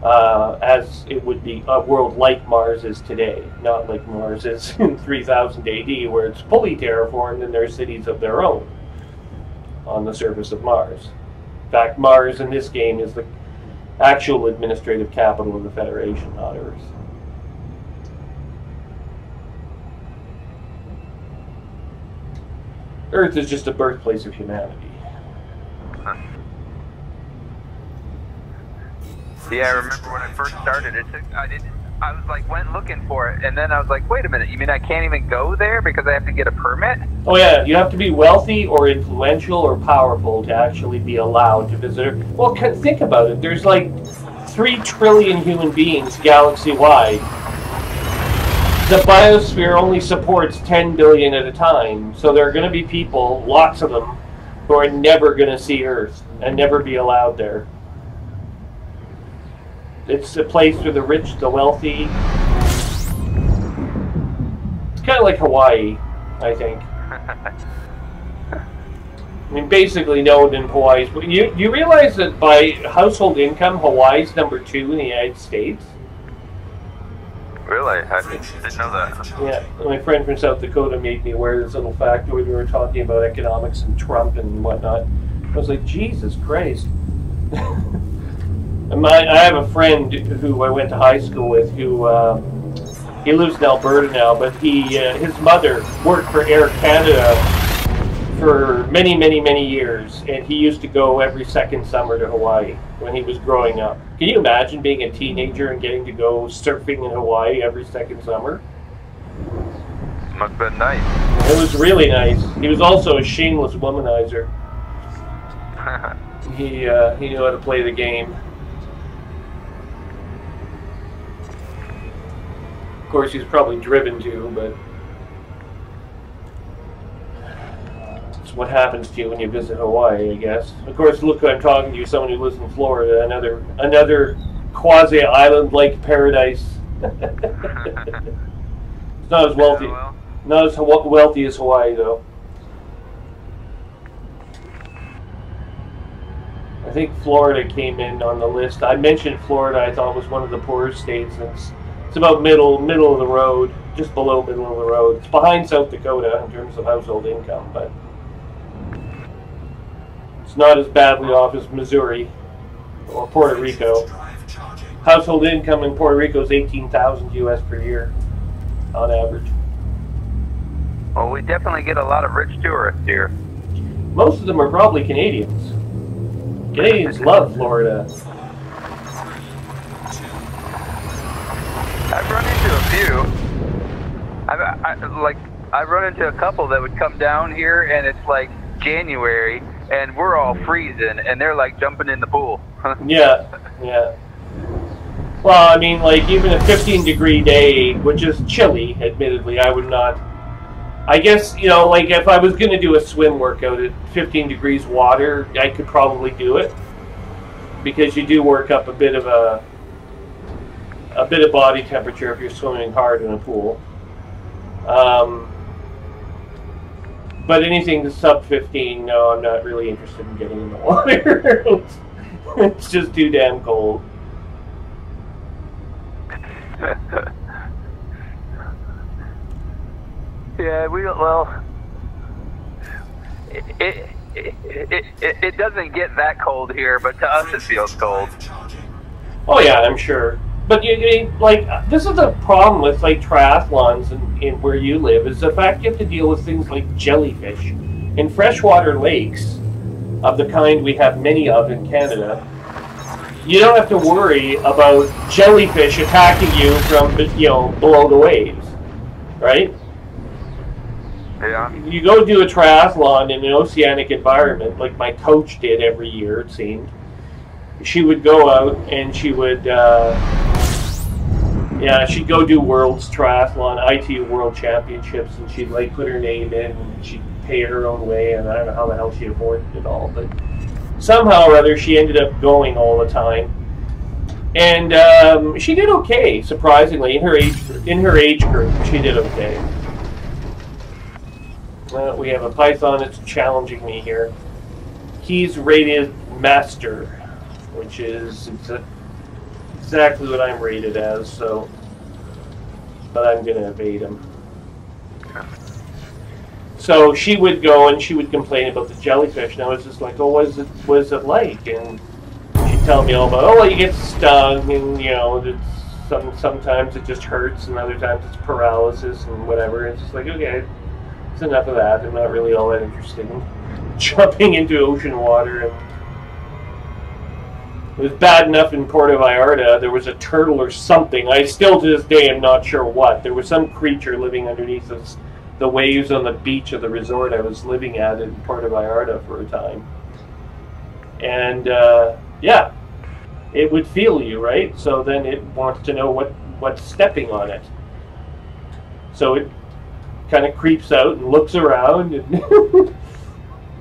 as it would be a world like Mars is today, not like Mars is in 3000 AD, where it's fully terraformed and there are cities of their own on the surface of Mars. In fact, Mars in this game is the actual administrative capital of the Federation, not Earth. Earth is just a birthplace of humanity. Yeah, I remember when I first started. I was like, went looking for it, and then I was like, wait a minute. You mean I can't even go there because I have to get a permit? Oh yeah, you have to be wealthy or influential or powerful to actually be allowed to visit Earth. Well, think about it. There's like 3 trillion human beings galaxy-wide. The biosphere only supports 10 billion at a time, so there are going to be people, lots of them, who are never going to see Earth and never be allowed there. It's a place for the rich, the wealthy. It's kind of like Hawaii, I think. I mean, basically, no one in Hawaii. You realize that by household income, Hawaii's #2 in the United States? Really? I didn't know that. Yeah, my friend from South Dakota made me aware of this little fact when we were talking about economics and Trump and whatnot. I was like, Jesus Christ. I have a friend who I went to high school with who he lives in Alberta now, but his mother worked for Air Canada for many, many, many years, and he used to go every second summer to Hawaii when he was growing up. Can you imagine being a teenager and getting to go surfing in Hawaii every second summer? Must have been nice. It was really nice. He was also a shameless womanizer. He knew how to play the game. Of course, he's probably driven to, but it's what happens to you when you visit Hawaii, I guess. Of course, look, I'm talking to you, someone who lives in Florida, another quasi-island-like paradise. It's not as wealthy, Yeah, well. not as wealthy as Hawaii, though. I think Florida came in on the list. I mentioned Florida. I thought was one of the poorest states. It's about middle of the road, just below middle of the road. It's behind South Dakota in terms of household income, but it's not as badly off as Missouri or Puerto Rico. Household income in Puerto Rico is $18,000 US per year on average. Well, we definitely get a lot of rich tourists here. Most of them are probably Canadians. Canadians love Florida. I've run into a few. I've run into a couple that would come down here, and it's like January, and we're all freezing, and they're like jumping in the pool. Yeah. Well, I mean, like even a 15-degree day, which is chilly, admittedly, I would not. I guess, you know, like if I was going to do a swim workout at 15 degrees water, I could probably do it because you do work up a bit of body temperature if you're swimming hard in a pool. But anything to sub 15, no, I'm not really interested in getting in the water. It's just too damn cold. Yeah, it doesn't get that cold here, but to us it feels cold. Oh yeah, I'm sure. But this is the problem with like triathlons in where you live is the fact you have to deal with things like jellyfish in freshwater lakes of the kind we have many of in Canada. You don't have to worry about jellyfish attacking you from below the waves, right? Yeah. You go do a triathlon in an oceanic environment like my coach did every year, it seemed. She would go out and she would, she'd go do World's Triathlon, ITU World Championships, and she'd like put her name in and she'd pay her own way, and I don't know how the hell she afforded it all, but somehow or other she ended up going all the time. And she did okay, surprisingly, in her age group, she did okay. We have a Python that's challenging me here. He's rated Master, which is exactly what I'm rated as, so, but I'm going to evade him. So she would go and she would complain about the jellyfish, and I was just like, oh, what is it like? And she'd tell me all about, oh, well, you get stung, and, you know, sometimes it just hurts, and other times it's paralysis and whatever. It's just like, okay. It's enough of that. I'm not really all that interested in jumping into ocean water. And it was bad enough in Puerto Vallarta. There was a turtle or something. I still to this day am not sure what. There was some creature living underneath the waves on the beach of the resort I was living at in Puerto Vallarta for a time. And yeah, it would feel you, right? So then it wants to know what's stepping on it. So it kind of creeps out and looks around, and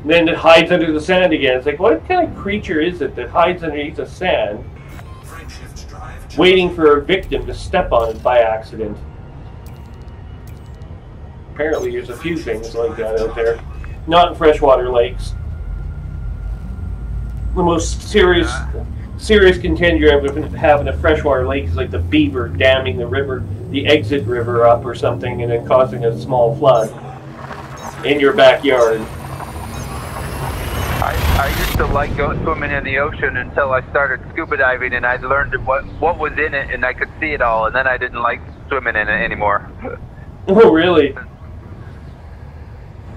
then it hides under the sand again. It's like, what kind of creature is it that hides underneath the sand, waiting for a victim to step on it by accident? Apparently there's a few things like that out there. Not in freshwater lakes. The most serious contender you ever have in a freshwater lake is like the beaver damming the river, the exit river up or something, and then causing a small flood in your backyard. I used to like going swimming in the ocean until I started scuba diving, and I learned what was in it, and I could see it all, and then I didn't like swimming in it anymore. Oh, really?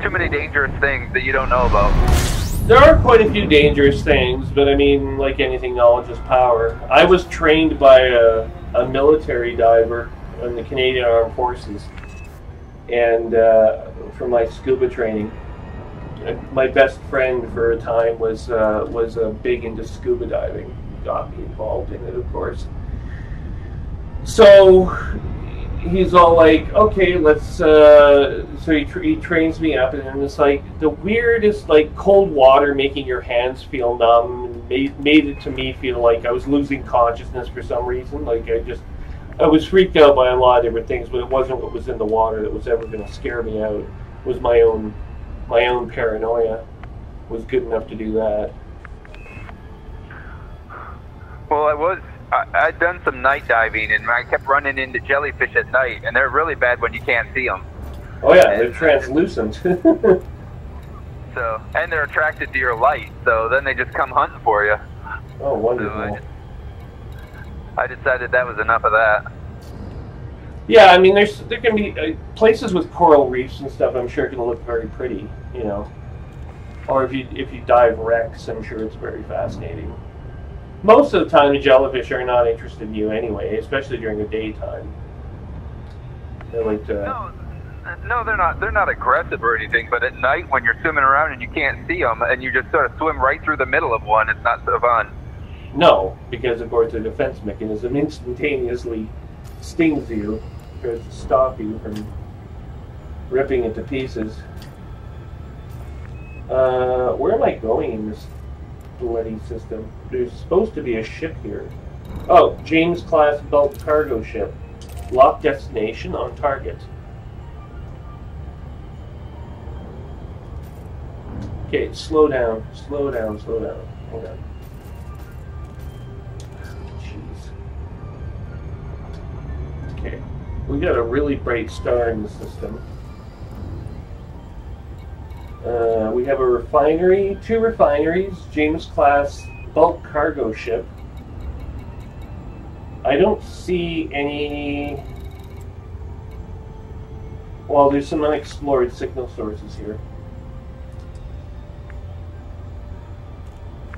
Too many dangerous things that you don't know about. There are quite a few dangerous things, but I mean, like anything, knowledge is power. I was trained by a military diver in the Canadian Armed Forces, and for my scuba training, my best friend for a time was big into scuba diving. Got me involved in it, of course. So he's all like, okay, let's, so he trains me up, and then it's like the weirdest, like cold water making your hands feel numb, and made it to me feel like I was losing consciousness for some reason. Like I was freaked out by a lot of different things, but it wasn't what was in the water that was ever going to scare me out. It was my own paranoia was good enough to do that. Well, I'd done some night diving, and I kept running into jellyfish at night, and they're really bad when you can't see them. Oh yeah, they're translucent. So, and they're attracted to your light, so then they just come hunting for you. Oh, wonderful. So I decided that was enough of that. Yeah, I mean, there can be places with coral reefs and stuff. I'm sure can look very pretty, you know. Or if you dive wrecks, I'm sure it's very fascinating. Most of the time, the jellyfish are not interested in you anyway, especially during the daytime. They like to. No, they're not. They're not aggressive or anything. But at night, when you're swimming around and you can't see them, and you just sort of swim right through the middle of one, it's not so fun. No, because of course the defense mechanism instantaneously stings you, tries to stop you from ripping it to pieces. Where am I going in this bloody system? There's supposed to be a ship here. Oh, James class bulk cargo ship. Lock destination on target. Okay, slow down, slow down, slow down. Hold on. Jeez. Okay, we got a really bright star in the system. We have a refinery, 2 refineries, James class bulk cargo ship. I don't see any. Well, there's some unexplored signal sources here.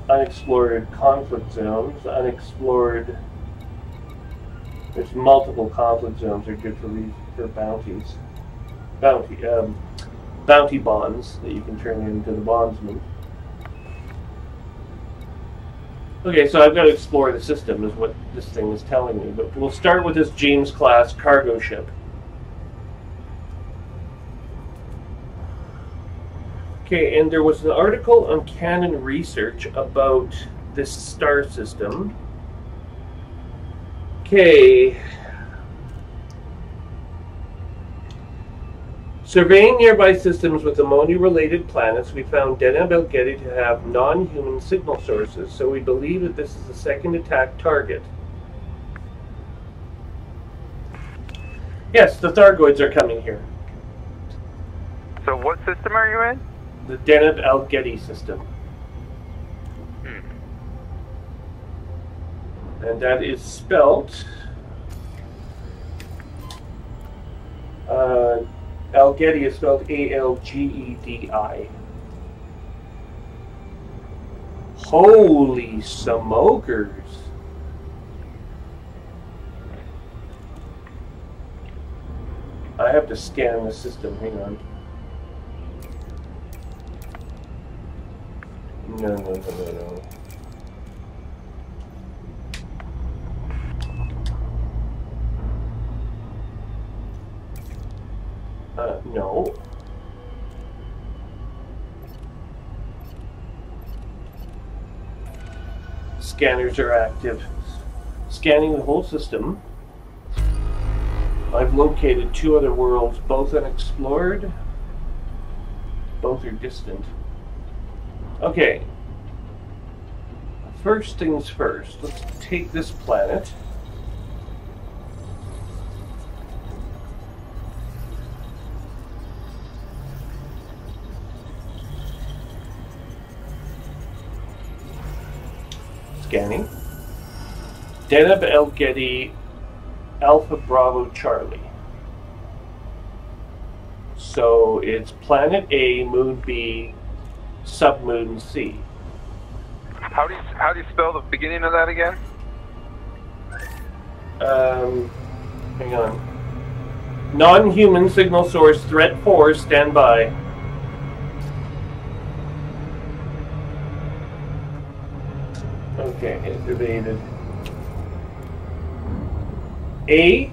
Unexplored conflict zones, unexplored. There's multiple conflict zones that are good for bounties. Bounty bonds that you can turn into the bondsman. Okay, so I've got to explore the system is what this thing is telling me, but we'll start with this James class cargo ship. Okay, and there was an article on Canon Research about this star system. Okay. Surveying nearby systems with ammonia-related planets, we found Deneb Algeti to have non-human signal sources, so we believe that this is the second attack target. Yes, the Thargoids are coming here. So what system are you in? The Deneb Algeti system. And that is spelt Algedi is spelled A-L-G-E-D-I. Holy smokers! I have to scan the system. Hang on. No. No. Scanners are active. Scanning the whole system. I've located 2 other worlds, both unexplored. Both are distant. Okay. First things first. Let's take this planet. Scanning. Deneb El Gedi Alpha Bravo Charlie. So it's planet A, moon B, submoon C. How do you spell the beginning of that again? Hang on. Non-human signal source threat 4, stand by. Okay, activated. A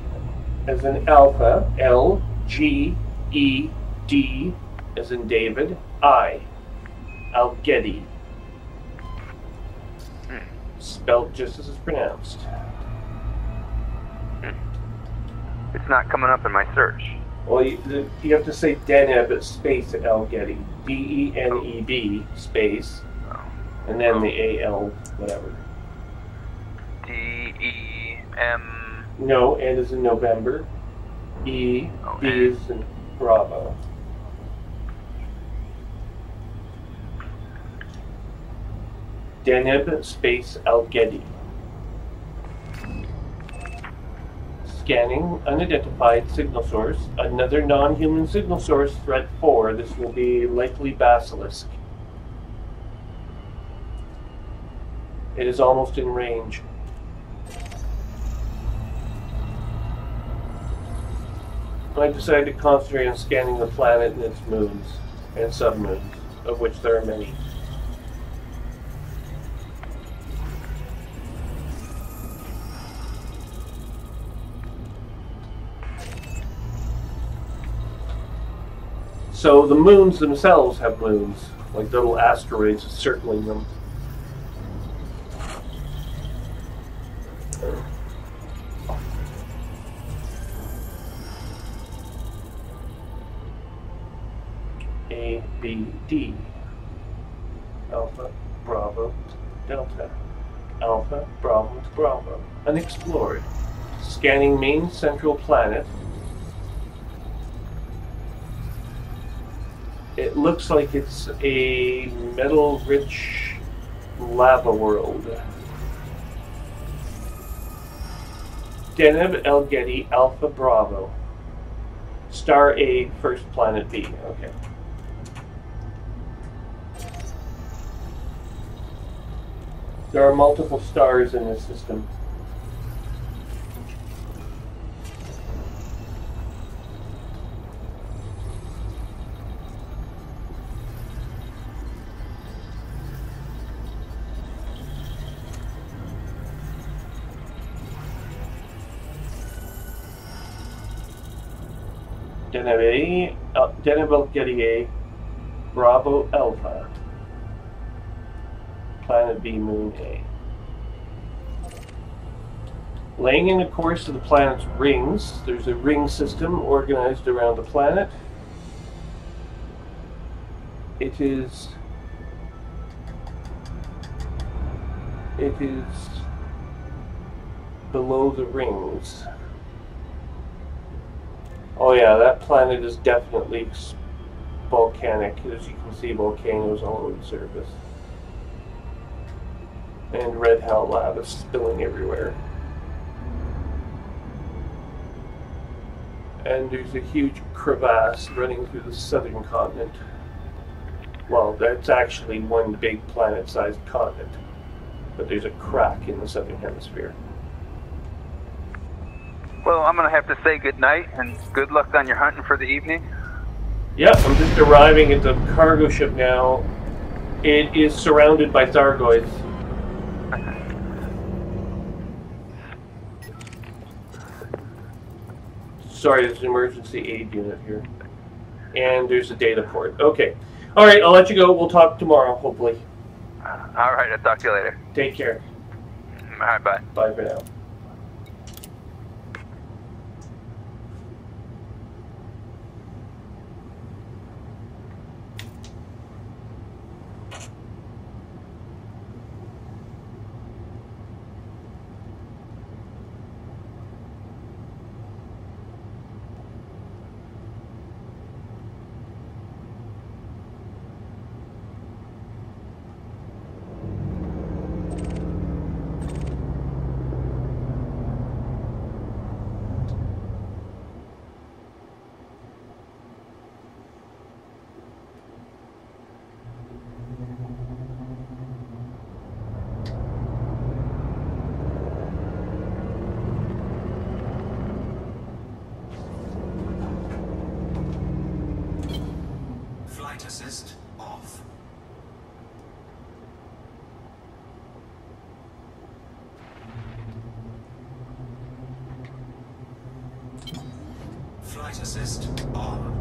as in alpha, L, G, E, D as in David, I. Algedi. Spelled just as it's pronounced. It's not coming up in my search. Well, you have to say Deneb space Algedi. D-E-N-E-B space. And then the A-L whatever. D-E-M... No, N is in November. E, B is in Bravo. Deneb space Algedi. Scanning unidentified signal source. Another non-human signal source, threat 4. This will be likely Basilisk. It is almost in range. I decided to concentrate on scanning the planet and its moons and submoons, of which there are many. So the moons themselves have moons, like little asteroids circling them. A, B, D. Alpha, Bravo, Delta. Alpha, Bravo, Bravo. Unexplored. Scanning main central planet. It looks like it's a metal-rich lava world. Deneb El Gedi Alpha Bravo. Star A, first planet B. Okay. There are multiple stars in this system. Deneb El Gedi Bravo Alpha. Planet B, Moon A. Laying in the course of the planet's rings, there's a ring system organized around the planet. It is below the rings. Oh yeah, that planet is definitely volcanic. As you can see, volcanoes all over the surface. And red hell lava spilling everywhere. And there's a huge crevasse running through the southern continent. Well, that's actually one big planet-sized continent, but there's a crack in the southern hemisphere. Well, I'm going to have to say good night and good luck on your hunting for the evening. Yeah, I'm just arriving at the cargo ship now. It is surrounded by Thargoids. Sorry, there's an emergency aid unit here. And there's a data port. Okay. All right, I'll let you go. We'll talk tomorrow, hopefully. All right, I'll talk to you later. Take care. All right, bye. Bye for now. Flight assist off. Flight assist on.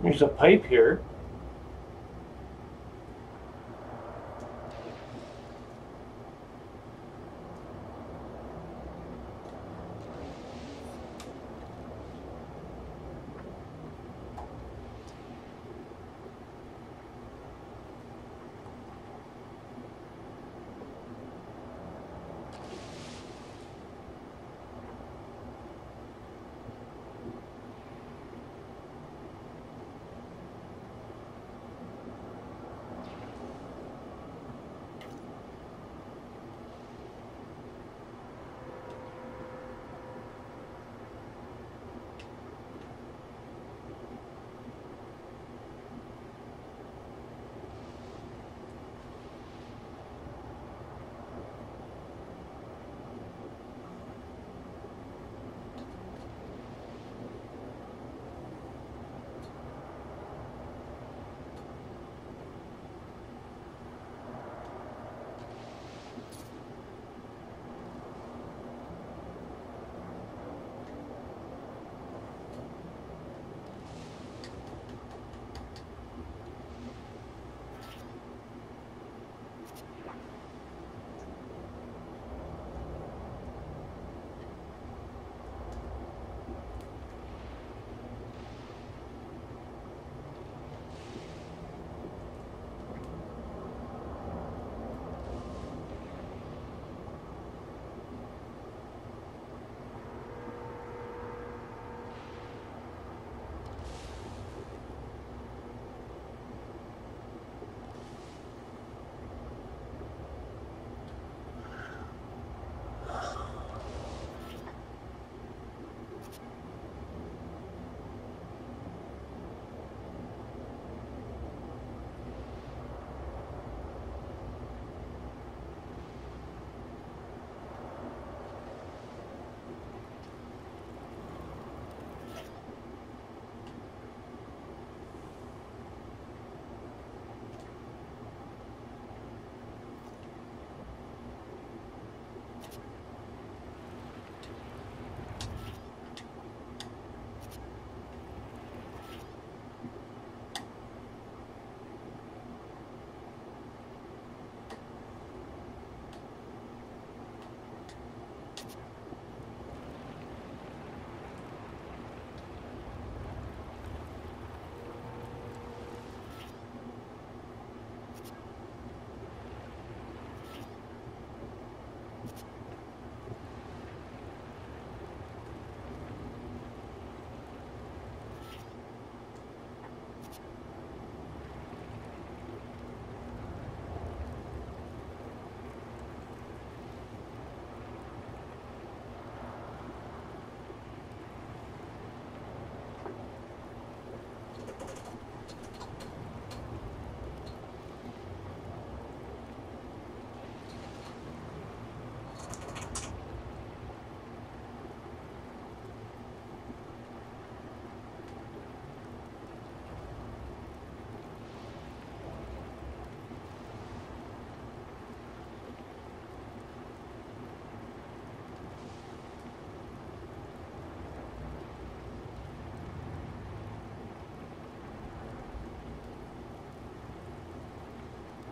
There's a pipe here.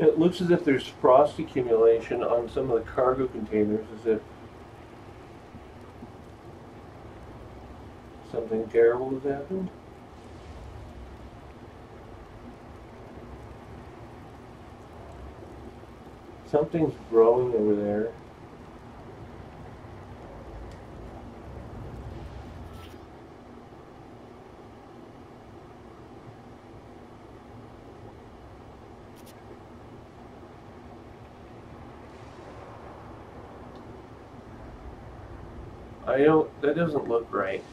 It looks as if there's frost accumulation on some of the cargo containers, as if something terrible has happened. Something's growing over there. That doesn't look right.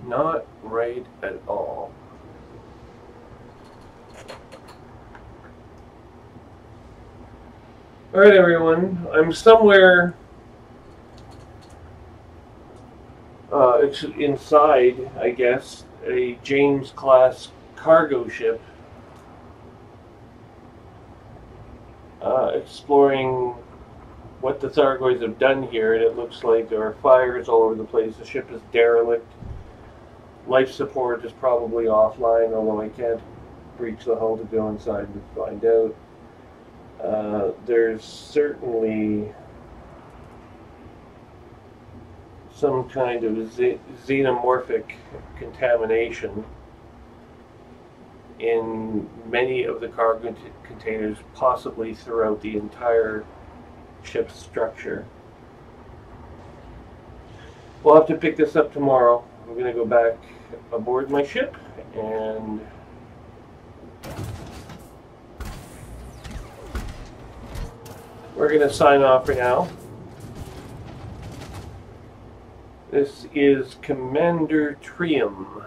Not right at all. Alright everyone, I'm somewhere it's inside, I guess, a James class cargo ship, exploring what the Thargoids have done here, and it looks like there are fires all over the place. The ship is derelict. Life support is probably offline, although I can't breach the hull to go inside and find out. There's certainly some kind of xenomorphic contamination in many of the cargo containers, possibly throughout the entire ship's structure. We'll have to pick this up tomorrow. I'm going to go back aboard my ship, and we're going to sign off for now. This is Commander Trium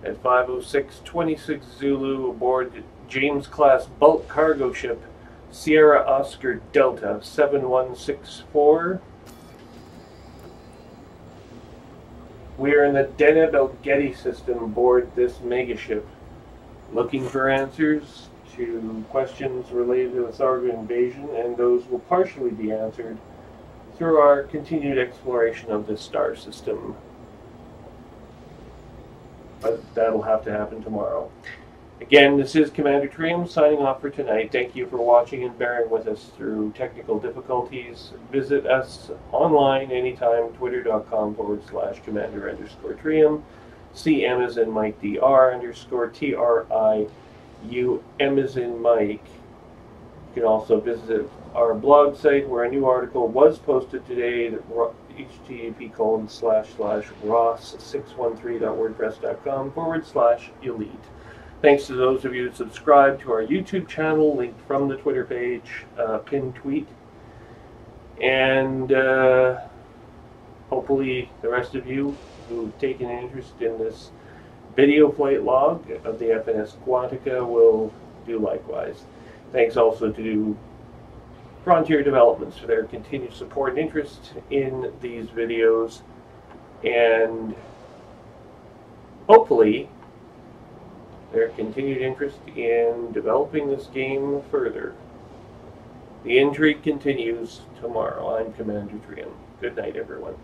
at 50626 Zulu aboard James class bulk cargo ship Sierra Oscar Delta 7164. We are in the Deneb El-Gedi system aboard this megaship, looking for answers to questions related to the Thargoid invasion, and those will partially be answered through our continued exploration of this star system. But that'll have to happen tomorrow. Again, this is Commander Trium signing off for tonight. Thank you for watching and bearing with us through technical difficulties. Visit us online anytime, twitter.com/commander_Trium. See M as in Mike DR_TRIUM as in Mike. You can also visit our blog site where a new article was posted today, http://ross613.wordpress.com/elite. Thanks to those of you who subscribe to our YouTube channel, linked from the Twitter page, pinned tweet. And hopefully the rest of you who've taken an interest in this video flight log of the FNS Quantica will do likewise. Thanks also to Frontier Developments for their continued support and interest in these videos, and hopefully their continued interest in developing this game further. The intrigue continues tomorrow. I'm Commander Trium. Good night, everyone.